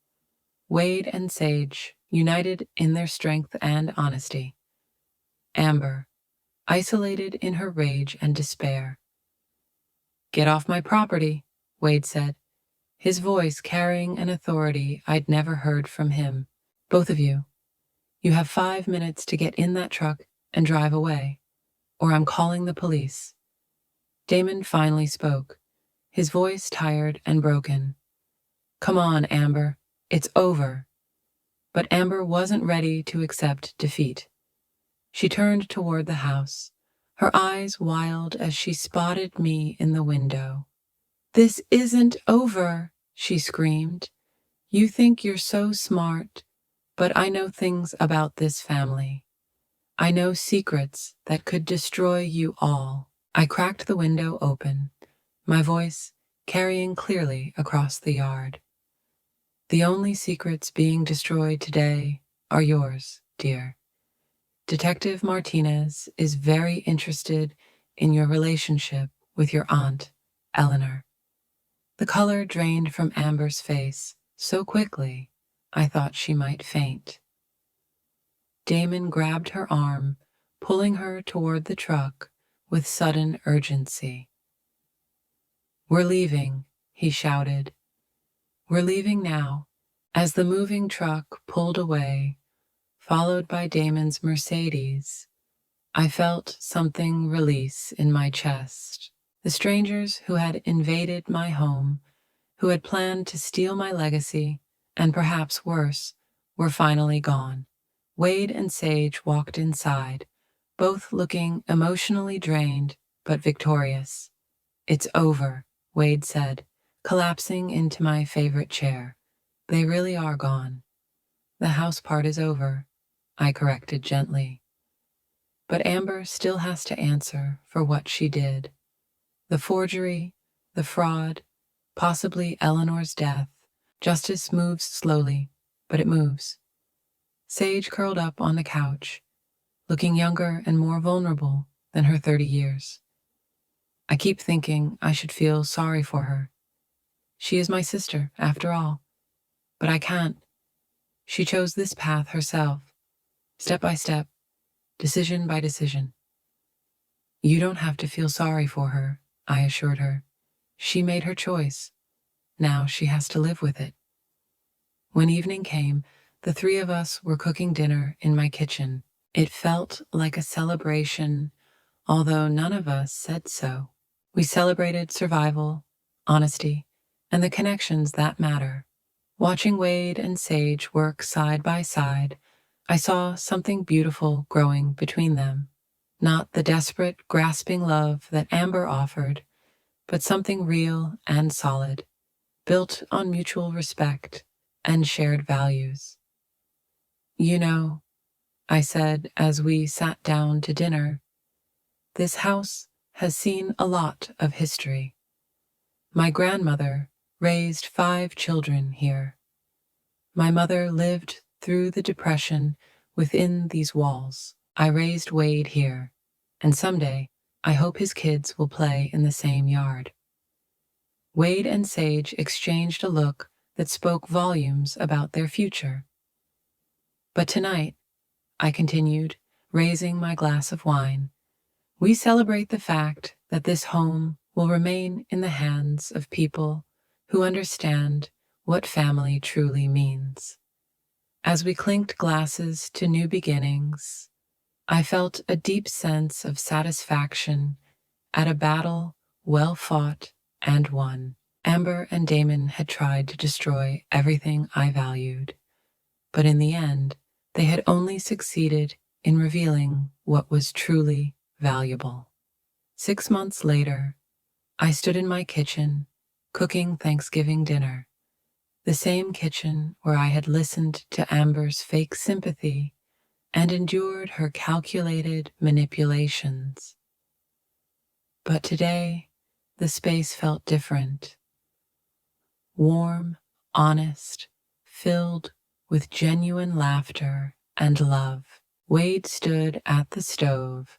Wade and Sage, united in their strength and honesty. Amber, isolated in her rage and despair. Get off my property, Wade said, his voice carrying an authority I'd never heard from him. Both of you. You have 5 minutes to get in that truck and drive away, or I'm calling the police. Damon finally spoke, his voice tired and broken. Come on, Amber. It's over. But Amber wasn't ready to accept defeat. She turned toward the house, her eyes wild as she spotted me in the window. This isn't over, she screamed. You think you're so smart, but I know things about this family. I know secrets that could destroy you all. I cracked the window open, my voice carrying clearly across the yard. The only secrets being destroyed today are yours, dear. Detective Martinez is very interested in your relationship with your aunt, Eleanor. The color drained from Amber's face so quickly, I thought she might faint. Damon grabbed her arm, pulling her toward the truck with sudden urgency. We're leaving, he shouted. We're leaving now. As the moving truck pulled away, followed by Damon's Mercedes, I felt something release in my chest. The strangers who had invaded my home, who had planned to steal my legacy, and perhaps worse, were finally gone. Wade and Sage walked inside, both looking emotionally drained but victorious. "It's over," Wade said, collapsing into my favorite chair. "They really are gone." "The house part is over," I corrected gently. "But Amber still has to answer for what she did. The forgery, the fraud, possibly Eleanor's death. Justice moves slowly, but it moves." Sage curled up on the couch, looking younger and more vulnerable than her 30 years. "I keep thinking I should feel sorry for her. She is my sister, after all. But I can't. She chose this path herself, step by step, decision by decision." "You don't have to feel sorry for her," I assured her. "She made her choice. Now she has to live with it." When evening came, the three of us were cooking dinner in my kitchen. It felt like a celebration, although none of us said so. We celebrated survival, honesty, and the connections that matter. Watching Wade and Sage work side by side, I saw something beautiful growing between them. Not the desperate, grasping love that Amber offered, but something real and solid, built on mutual respect and shared values. "You know," I said as we sat down to dinner, "this house has seen a lot of history. My grandmother raised 5 children here. My mother lived through the Depression within these walls. I raised Wade here, and someday I hope his kids will play in the same yard." Wade and Sage exchanged a look that spoke volumes about their future. "But tonight," I continued, raising my glass of wine, "we celebrate the fact that this home will remain in the hands of people who understand what family truly means." As we clinked glasses to new beginnings, I felt a deep sense of satisfaction at a battle well fought and won. Amber and Damon had tried to destroy everything I valued, but in the end, they had only succeeded in revealing what was truly valuable. 6 months later, I stood in my kitchen, cooking Thanksgiving dinner, the same kitchen where I had listened to Amber's fake sympathy and endured her calculated manipulations. But today, the space felt different. Warm, honest, filled with genuine laughter and love. Wade stood at the stove,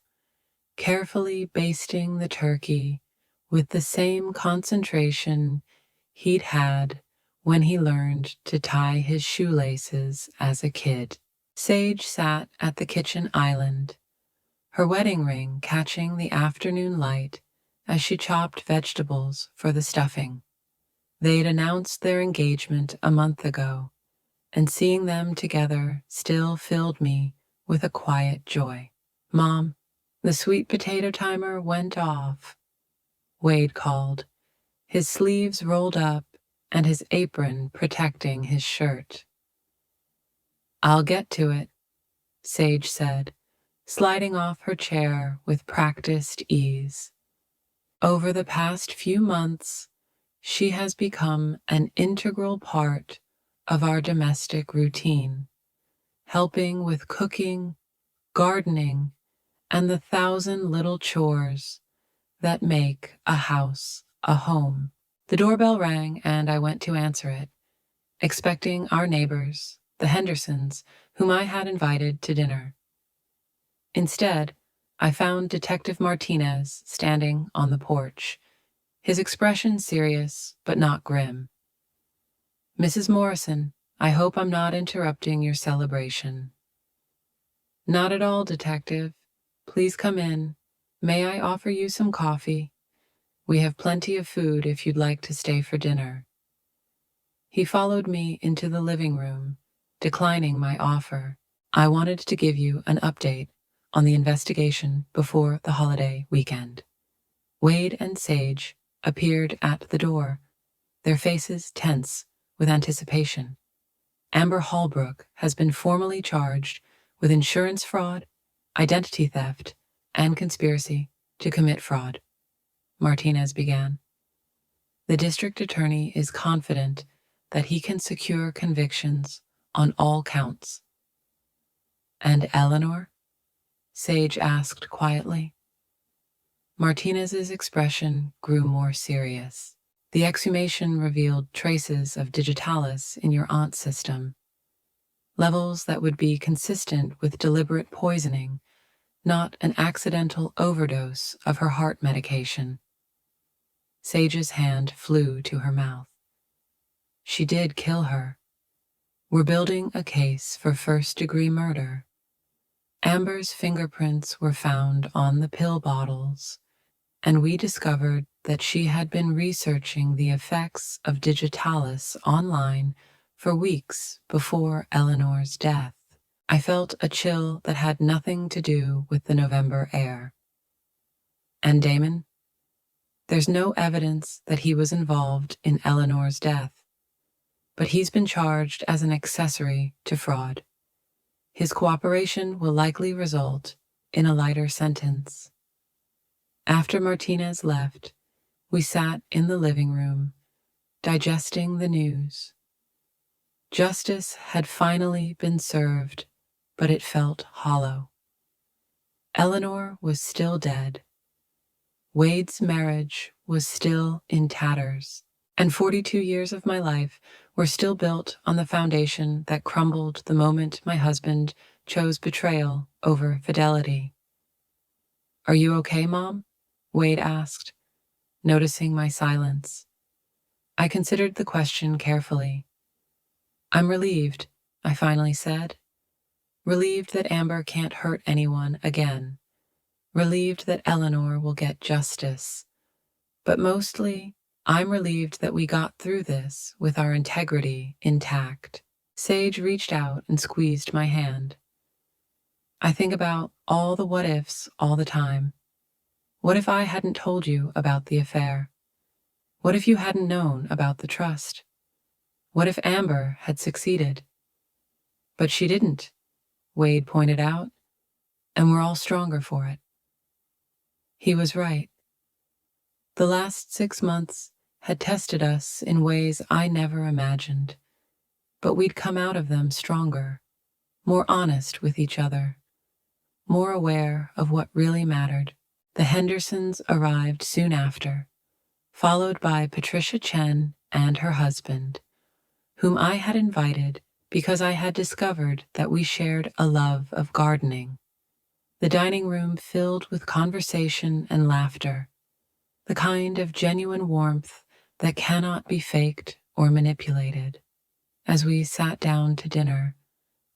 carefully basting the turkey with the same concentration he'd had when he learned to tie his shoelaces as a kid. Sage sat at the kitchen island, her wedding ring catching the afternoon light as she chopped vegetables for the stuffing. They'd announced their engagement a month ago, and seeing them together still filled me with a quiet joy. "Mom, the sweet potato timer went off," Wade called, his sleeves rolled up and his apron protecting his shirt. "I'll get to it," Sage said, sliding off her chair with practiced ease. Over the past few months, she has become an integral part of our domestic routine, helping with cooking, gardening, and the 1,000 little chores that make a house a home. The doorbell rang and I went to answer it, expecting our neighbors, the Hendersons, whom I had invited to dinner. Instead, I found Detective Martinez standing on the porch, his expression serious but not grim. "Mrs. Morrison, I hope I'm not interrupting your celebration." "Not at all, Detective. Please come in. May I offer you some coffee? We have plenty of food if you'd like to stay for dinner." He followed me into the living room, declining my offer. "I wanted to give you an update on the investigation before the holiday weekend." Wade and Sage appeared at the door, their faces tense with anticipation. Amber Hallbrook has been formally charged with insurance fraud, identity theft, and conspiracy to commit fraud, Martinez began. The district attorney is confident that he can secure convictions on all counts. And Eleanor? Sage asked quietly. Martinez's expression grew more serious. The exhumation revealed traces of digitalis in your aunt's system, levels that would be consistent with deliberate poisoning, not an accidental overdose of her heart medication. Sage's hand flew to her mouth. She did kill her. We're building a case for first-degree murder. Amber's fingerprints were found on the pill bottles, and we discovered that she had been researching the effects of digitalis online for weeks before Eleanor's death. I felt a chill that had nothing to do with the November air. And Damon? There's no evidence that he was involved in Eleanor's death, but he's been charged as an accessory to fraud. His cooperation will likely result in a lighter sentence. After Martinez left, we sat in the living room, digesting the news. Justice had finally been served, but it felt hollow. Eleanor was still dead. Wade's marriage was still in tatters, and 42 years of my life were still built on the foundation that crumbled the moment my husband chose betrayal over fidelity. "Are you okay, Mom?" Wade asked, noticing my silence. I considered the question carefully. "I'm relieved," I finally said. Relieved that Amber can't hurt anyone again. Relieved that Eleanor will get justice. But mostly, I'm relieved that we got through this with our integrity intact. Sage reached out and squeezed my hand. I think about all the what-ifs all the time. What if I hadn't told you about the affair? What if you hadn't known about the trust? What if Amber had succeeded? But she didn't, Wade pointed out, and we're all stronger for it. He was right. The last 6 months had tested us in ways I never imagined, but we'd come out of them stronger, more honest with each other, more aware of what really mattered. The Hendersons arrived soon after, followed by Patricia Chen and her husband, whom I had invited because I had discovered that we shared a love of gardening. The dining room filled with conversation and laughter, the kind of genuine warmth that cannot be faked or manipulated. As we sat down to dinner,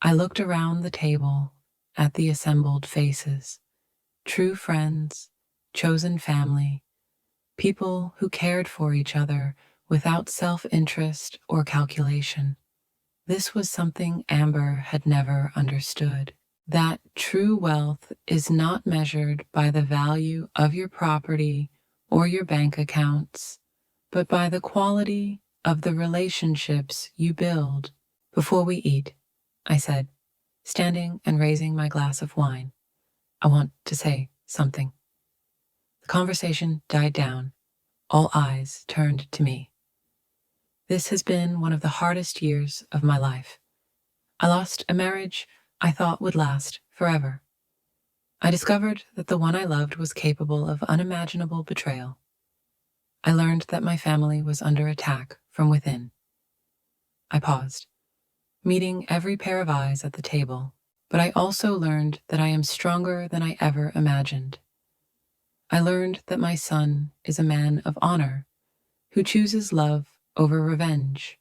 I looked around the table at the assembled faces, true friends, chosen family, people who cared for each other without self-interest or calculation. This was something Amber had never understood. That true wealth is not measured by the value of your property or your bank accounts, but by the quality of the relationships you build. "Before we eat," I said, standing and raising my glass of wine, "I want to say something." The conversation died down. All eyes turned to me. This has been one of the hardest years of my life. I lost a marriage I thought would last forever. I discovered that the one I loved was capable of unimaginable betrayal. I learned that my family was under attack from within. I paused, meeting every pair of eyes at the table, but I also learned that I am stronger than I ever imagined. I learned that my son is a man of honor who chooses love over revenge.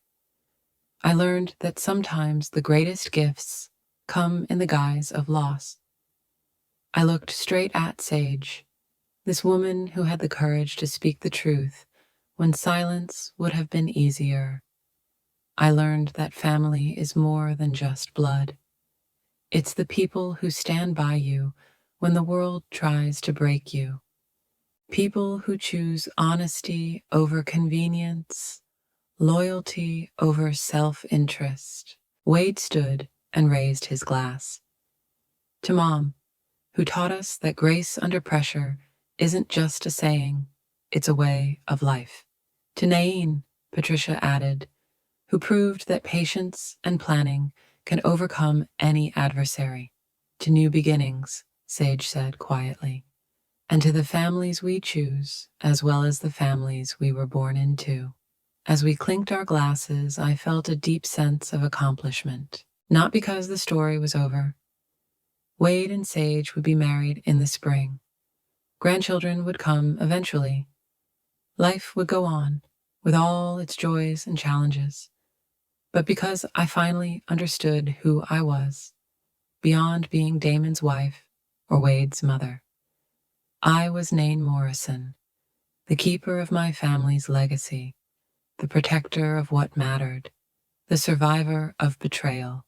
I learned that sometimes the greatest gifts come in the guise of loss. I looked straight at Sage, this woman who had the courage to speak the truth when silence would have been easier. I learned that family is more than just blood. It's the people who stand by you when the world tries to break you. People who choose honesty over convenience, loyalty over self-interest. Wade stood and raised his glass. To Mom, who taught us that grace under pressure isn't just a saying, it's a way of life. To Nain, Patricia added, who proved that patience and planning can overcome any adversary. To new beginnings, Sage said quietly, and to the families we choose, as well as the families we were born into. As we clinked our glasses, I felt a deep sense of accomplishment. Not because the story was over. Wade and Sage would be married in the spring. Grandchildren would come eventually. Life would go on, with all its joys and challenges. But because I finally understood who I was, beyond being Damon's wife or Wade's mother, I was Nain Morrison, the keeper of my family's legacy, the protector of what mattered, the survivor of betrayal,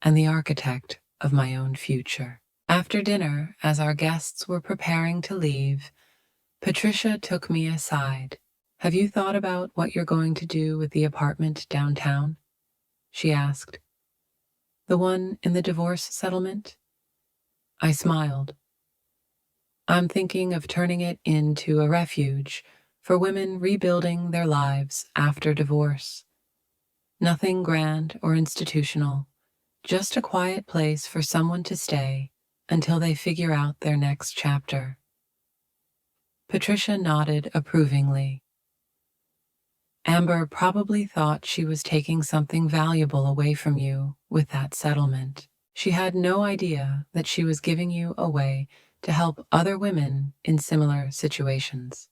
and the architect of my own future. After dinner, as our guests were preparing to leave, Patricia took me aside. Have you thought about what you're going to do with the apartment downtown? She asked. The one in the divorce settlement? I smiled. I'm thinking of turning it into a refuge for women rebuilding their lives after divorce. Nothing grand or institutional, just a quiet place for someone to stay until they figure out their next chapter. Patricia nodded approvingly. Amber probably thought she was taking something valuable away from you with that settlement. She had no idea that she was giving you away to help other women in similar situations.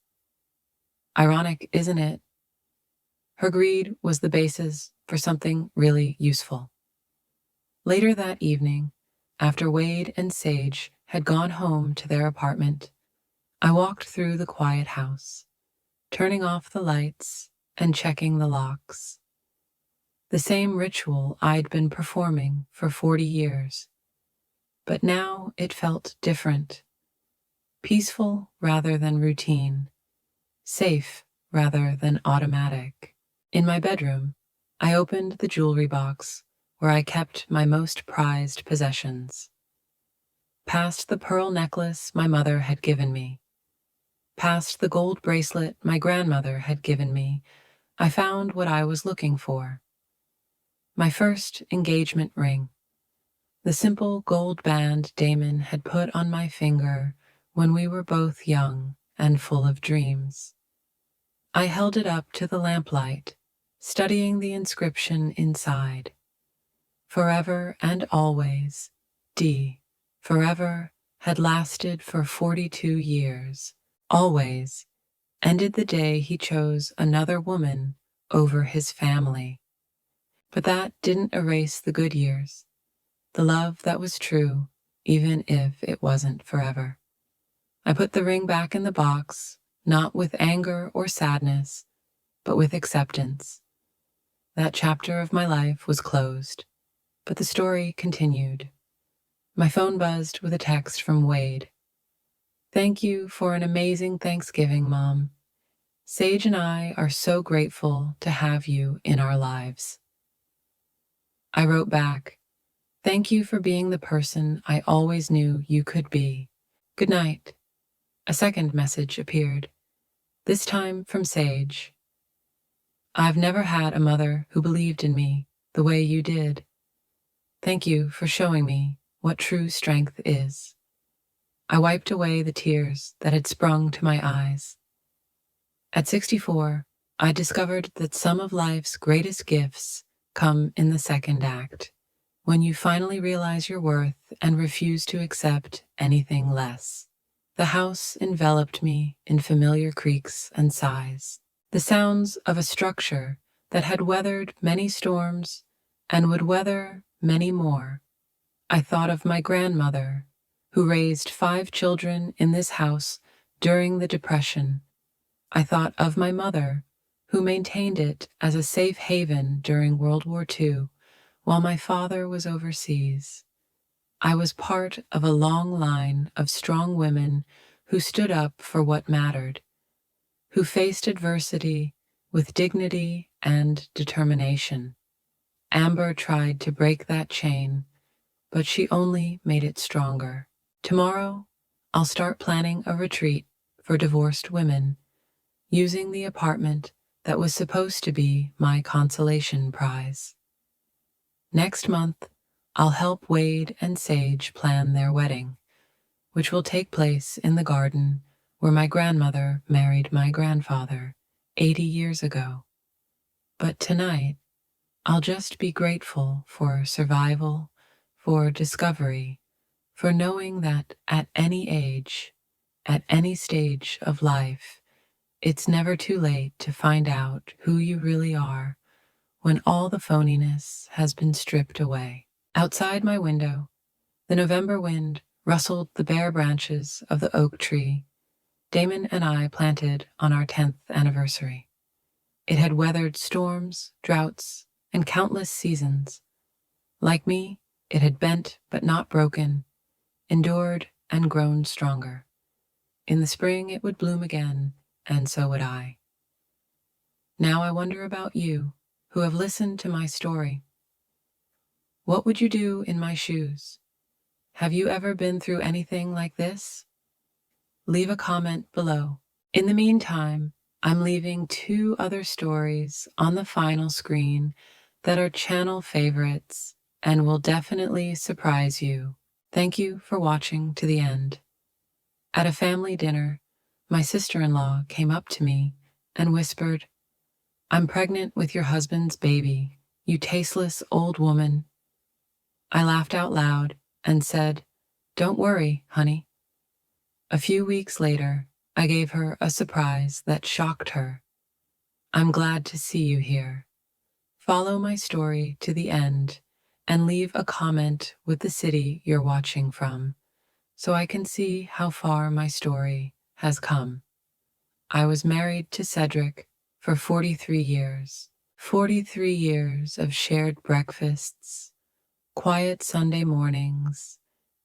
Ironic, isn't it? Her greed was the basis for something really useful. Later that evening, after Wade and Sage had gone home to their apartment, I walked through the quiet house, turning off the lights and checking the locks. The same ritual I'd been performing for 40 years. But now it felt different. Peaceful rather than routine. Safe rather than automatic. In my bedroom, I opened the jewelry box where I kept my most prized possessions. Past the pearl necklace my mother had given me, past the gold bracelet my grandmother had given me, I found what I was looking for. My first engagement ring, the simple gold band Damon had put on my finger when we were both young and full of dreams. I held it up to the lamplight, studying the inscription inside. Forever and always, D. Forever had lasted for 42 years. Always ended the day he chose another woman over his family. But that didn't erase the good years, the love that was true, even if it wasn't forever. I put the ring back in the box, not with anger or sadness, but with acceptance. That chapter of my life was closed, but the story continued. My phone buzzed with a text from Wade. Thank you for an amazing Thanksgiving, Mom. Sage and I are so grateful to have you in our lives. I wrote back, thank you for being the person I always knew you could be. Good night. A second message appeared, this time from Sage. I've never had a mother who believed in me the way you did. Thank you for showing me what true strength is. I wiped away the tears that had sprung to my eyes. At 64, I discovered that some of life's greatest gifts come in the second act, when you finally realize your worth and refuse to accept anything less. The house enveloped me in familiar creaks and sighs, the sounds of a structure that had weathered many storms and would weather many more. I thought of my grandmother, who raised 5 children in this house during the Depression. I thought of my mother, who maintained it as a safe haven during World War II, while my father was overseas. I was part of a long line of strong women who stood up for what mattered, who faced adversity with dignity and determination. Amber tried to break that chain, but she only made it stronger. Tomorrow, I'll start planning a retreat for divorced women, using the apartment that was supposed to be my consolation prize. Next month, I'll help Wade and Sage plan their wedding, which will take place in the garden where my grandmother married my grandfather 80 years ago. But tonight, I'll just be grateful for survival, for discovery, for knowing that at any age, at any stage of life, it's never too late to find out who you really are when all the phoniness has been stripped away. Outside my window, the November wind rustled the bare branches of the oak tree Damon and I planted on our 10th anniversary. It had weathered storms, droughts, and countless seasons. Like me, it had bent but not broken, endured and grown stronger. In the spring it would bloom again, and so would I. Now I wonder about you, who have listened to my story. What would you do in my shoes? Have you ever been through anything like this? Leave a comment below. In the meantime, I'm leaving 2 other stories on the final screen that are channel favorites and will definitely surprise you. Thank you for watching to the end. At a family dinner, my sister-in-law came up to me and whispered, "I'm pregnant with your husband's baby, you tasteless old woman." I laughed out loud and said, "Don't worry, honey." A few weeks later, I gave her a surprise that shocked her. "I'm glad to see you here. Follow my story to the end and leave a comment with the city you're watching from, so I can see how far my story has come." I was married to Cedric for 43 years. 43 years of shared breakfasts, quiet Sunday mornings,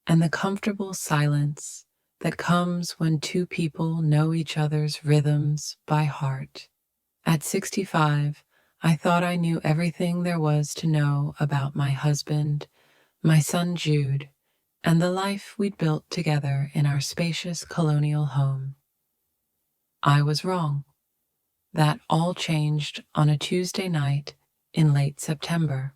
and the comfortable silence that comes when 2 people know each other's rhythms by heart. At 65, I thought I knew everything there was to know about my husband, my son Jude, and the life we'd built together in our spacious colonial home. I was wrong. That all changed on a Tuesday night in late September.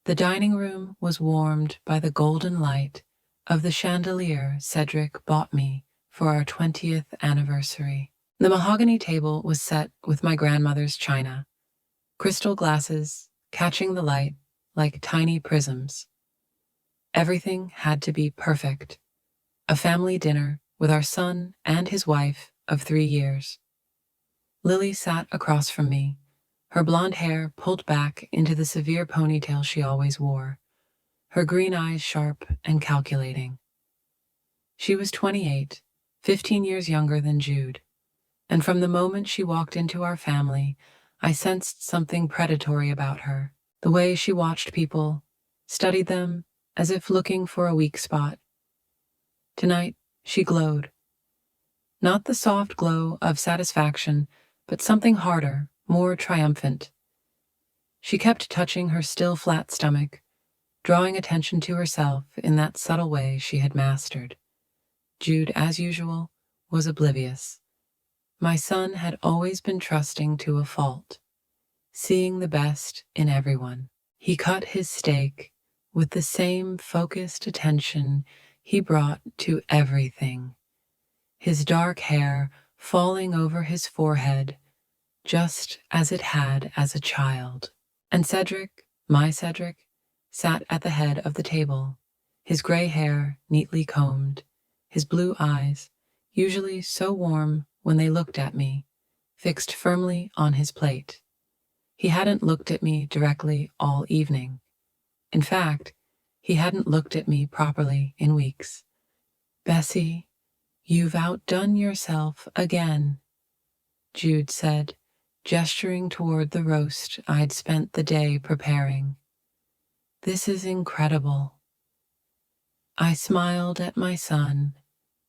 The dining room was warmed by the golden light of the chandelier Cedric bought me for our 20th anniversary. The mahogany table was set with my grandmother's china, crystal glasses catching the light like tiny prisms. Everything had to be perfect. A family dinner with our son and his wife of 3 years. Lily sat across from me, her blonde hair pulled back into the severe ponytail she always wore, her green eyes sharp and calculating. She was 28, 15 years younger than Jude, and from the moment she walked into our family, I sensed something predatory about her. The way she watched people, studied them as if looking for a weak spot. Tonight, she glowed. Not the soft glow of satisfaction, but something harder, more triumphant. She kept touching her still flat stomach, drawing attention to herself in that subtle way she had mastered. Jude, as usual, was oblivious. My son had always been trusting to a fault, seeing the best in everyone. He cut his steak with the same focused attention he brought to everything, his dark hair falling over his forehead, just as it had as a child. And Cedric, my Cedric, sat at the head of the table, his gray hair neatly combed, his blue eyes, usually so warm when they looked at me, fixed firmly on his plate. He hadn't looked at me directly all evening. In fact, he hadn't looked at me properly in weeks. "Bessie, you've outdone yourself again," Jude said, gesturing toward the roast I'd spent the day preparing. "This is incredible." I smiled at my son,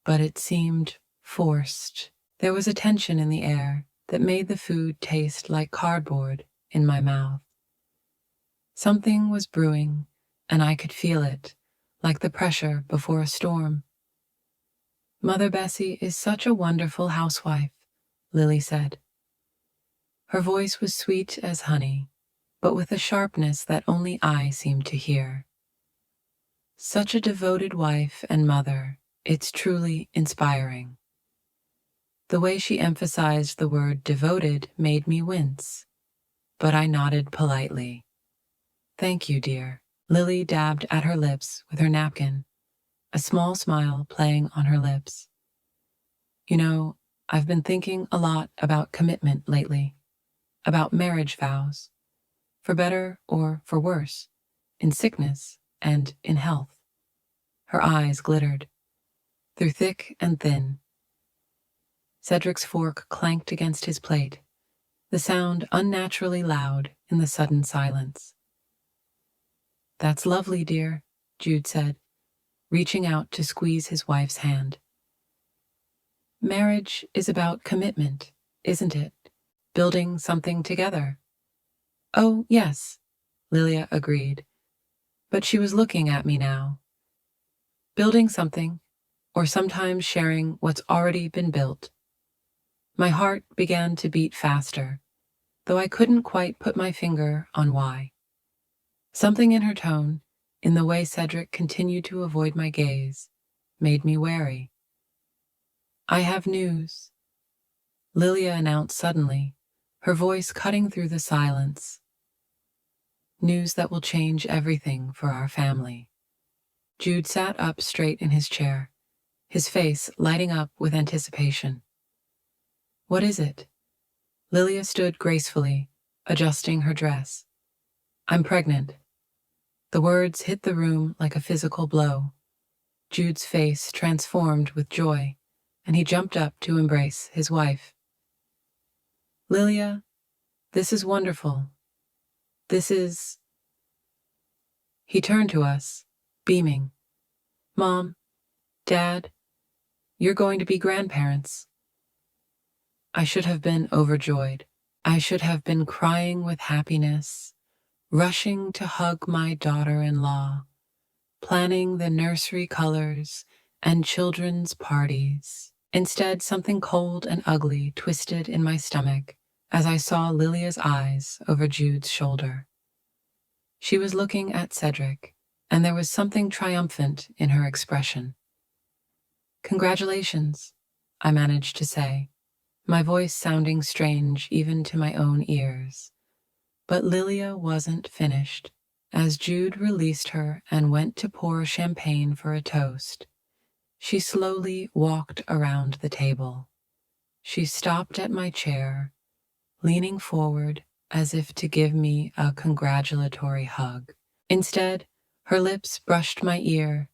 but it seemed forced. There was a tension in the air that made the food taste like cardboard in my mouth. Something was brewing, and I could feel it, like the pressure before a storm. Mother Bessie is such a wonderful housewife, Lily said. Her voice was sweet as honey, but with a sharpness that only I seemed to hear. Such a devoted wife and mother, it's truly inspiring. The way she emphasized the word devoted made me wince, but I nodded politely. Thank you, dear. Lily dabbed at her lips with her napkin, a small smile playing on her lips. You know, I've been thinking a lot about commitment lately, about marriage vows, for better or for worse, in sickness and in health. Her eyes glittered, through thick and thin. Cedric's fork clanked against his plate, the sound unnaturally loud in the sudden silence. That's lovely, dear, Jude said, reaching out to squeeze his wife's hand. Marriage is about commitment, isn't it? Building something together. Oh, yes, Lilia agreed, but she was looking at me now. Building something, or sometimes sharing what's already been built. My heart began to beat faster, though I couldn't quite put my finger on why. Something in her tone, in the way Cedric continued to avoid my gaze, made me wary. I have news, Lilia announced suddenly, her voice cutting through the silence. News that will change everything for our family. Jude sat up straight in his chair, his face lighting up with anticipation. What is it? Lilia stood gracefully, adjusting her dress. I'm pregnant. The words hit the room like a physical blow. Jude's face transformed with joy, and he jumped up to embrace his wife. Lilia, this is wonderful. This is... He turned to us, beaming. Mom, Dad, you're going to be grandparents. I should have been overjoyed. I should have been crying with happiness, rushing to hug my daughter-in-law, planning the nursery colors and children's parties. Instead, something cold and ugly twisted in my stomach as I saw Lilia's eyes over Jude's shoulder. She was looking at Cedric, and there was something triumphant in her expression. Congratulations, I managed to say, my voice sounding strange even to my own ears. But Lilia wasn't finished. As Jude released her and went to pour champagne for a toast, she slowly walked around the table. She stopped at my chair, leaning forward as if to give me a congratulatory hug. Instead, her lips brushed my ear,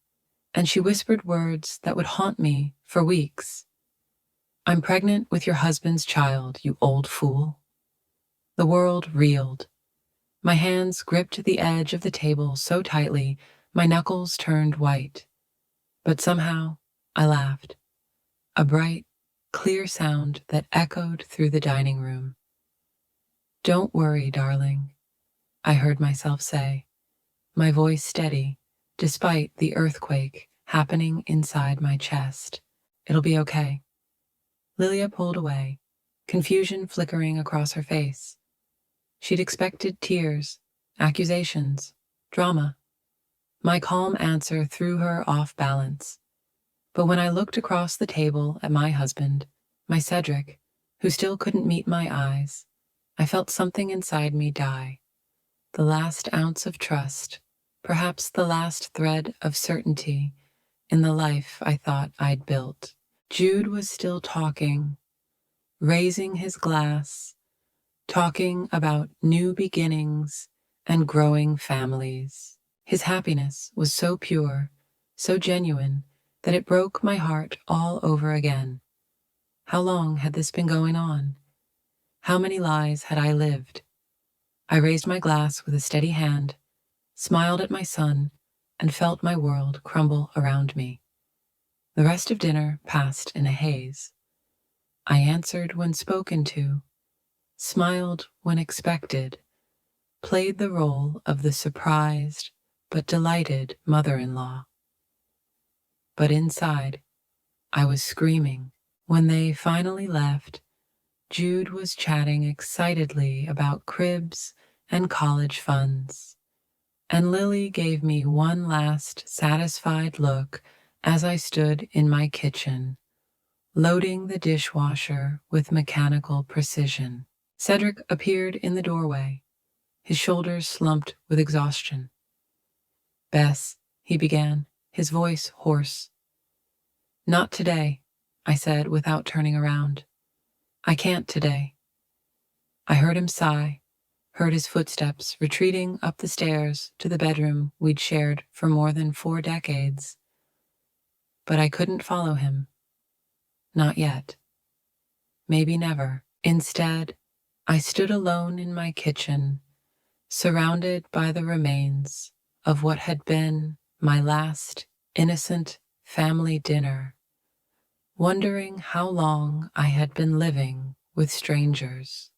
and she whispered words that would haunt me for weeks. I'm pregnant with your husband's child, you old fool. The world reeled. My hands gripped the edge of the table so tightly, my knuckles turned white. But somehow, I laughed. A bright, clear sound that echoed through the dining room. Don't worry, darling, I heard myself say, my voice steady, despite the earthquake happening inside my chest. It'll be okay. Lilia pulled away, confusion flickering across her face. She'd expected tears, accusations, drama. My calm answer threw her off balance. But when I looked across the table at my husband, my Cedric, who still couldn't meet my eyes, I felt something inside me die. The last ounce of trust, perhaps the last thread of certainty in the life I thought I'd built. Jude was still talking, raising his glass, talking about new beginnings and growing families. His happiness was so pure, so genuine, that it broke my heart all over again. How long had this been going on? How many lies had I lived? I raised my glass with a steady hand, smiled at my son, and felt my world crumble around me. The rest of dinner passed in a haze. I answered when spoken to, smiled when expected, played the role of the surprised but delighted mother-in-law. But inside, I was screaming. When they finally left, Jude was chatting excitedly about cribs and college funds, and Lily gave me one last satisfied look as I stood in my kitchen, loading the dishwasher with mechanical precision. Cedric appeared in the doorway, his shoulders slumped with exhaustion. "Bess," he began, his voice hoarse. "Not today," I said without turning around. "I can't today." I heard him sigh, heard his footsteps retreating up the stairs to the bedroom we'd shared for more than 4 decades. But I couldn't follow him. Not yet. Maybe never. Instead, I stood alone in my kitchen, surrounded by the remains of what had been my last innocent family dinner, wondering how long I had been living with strangers.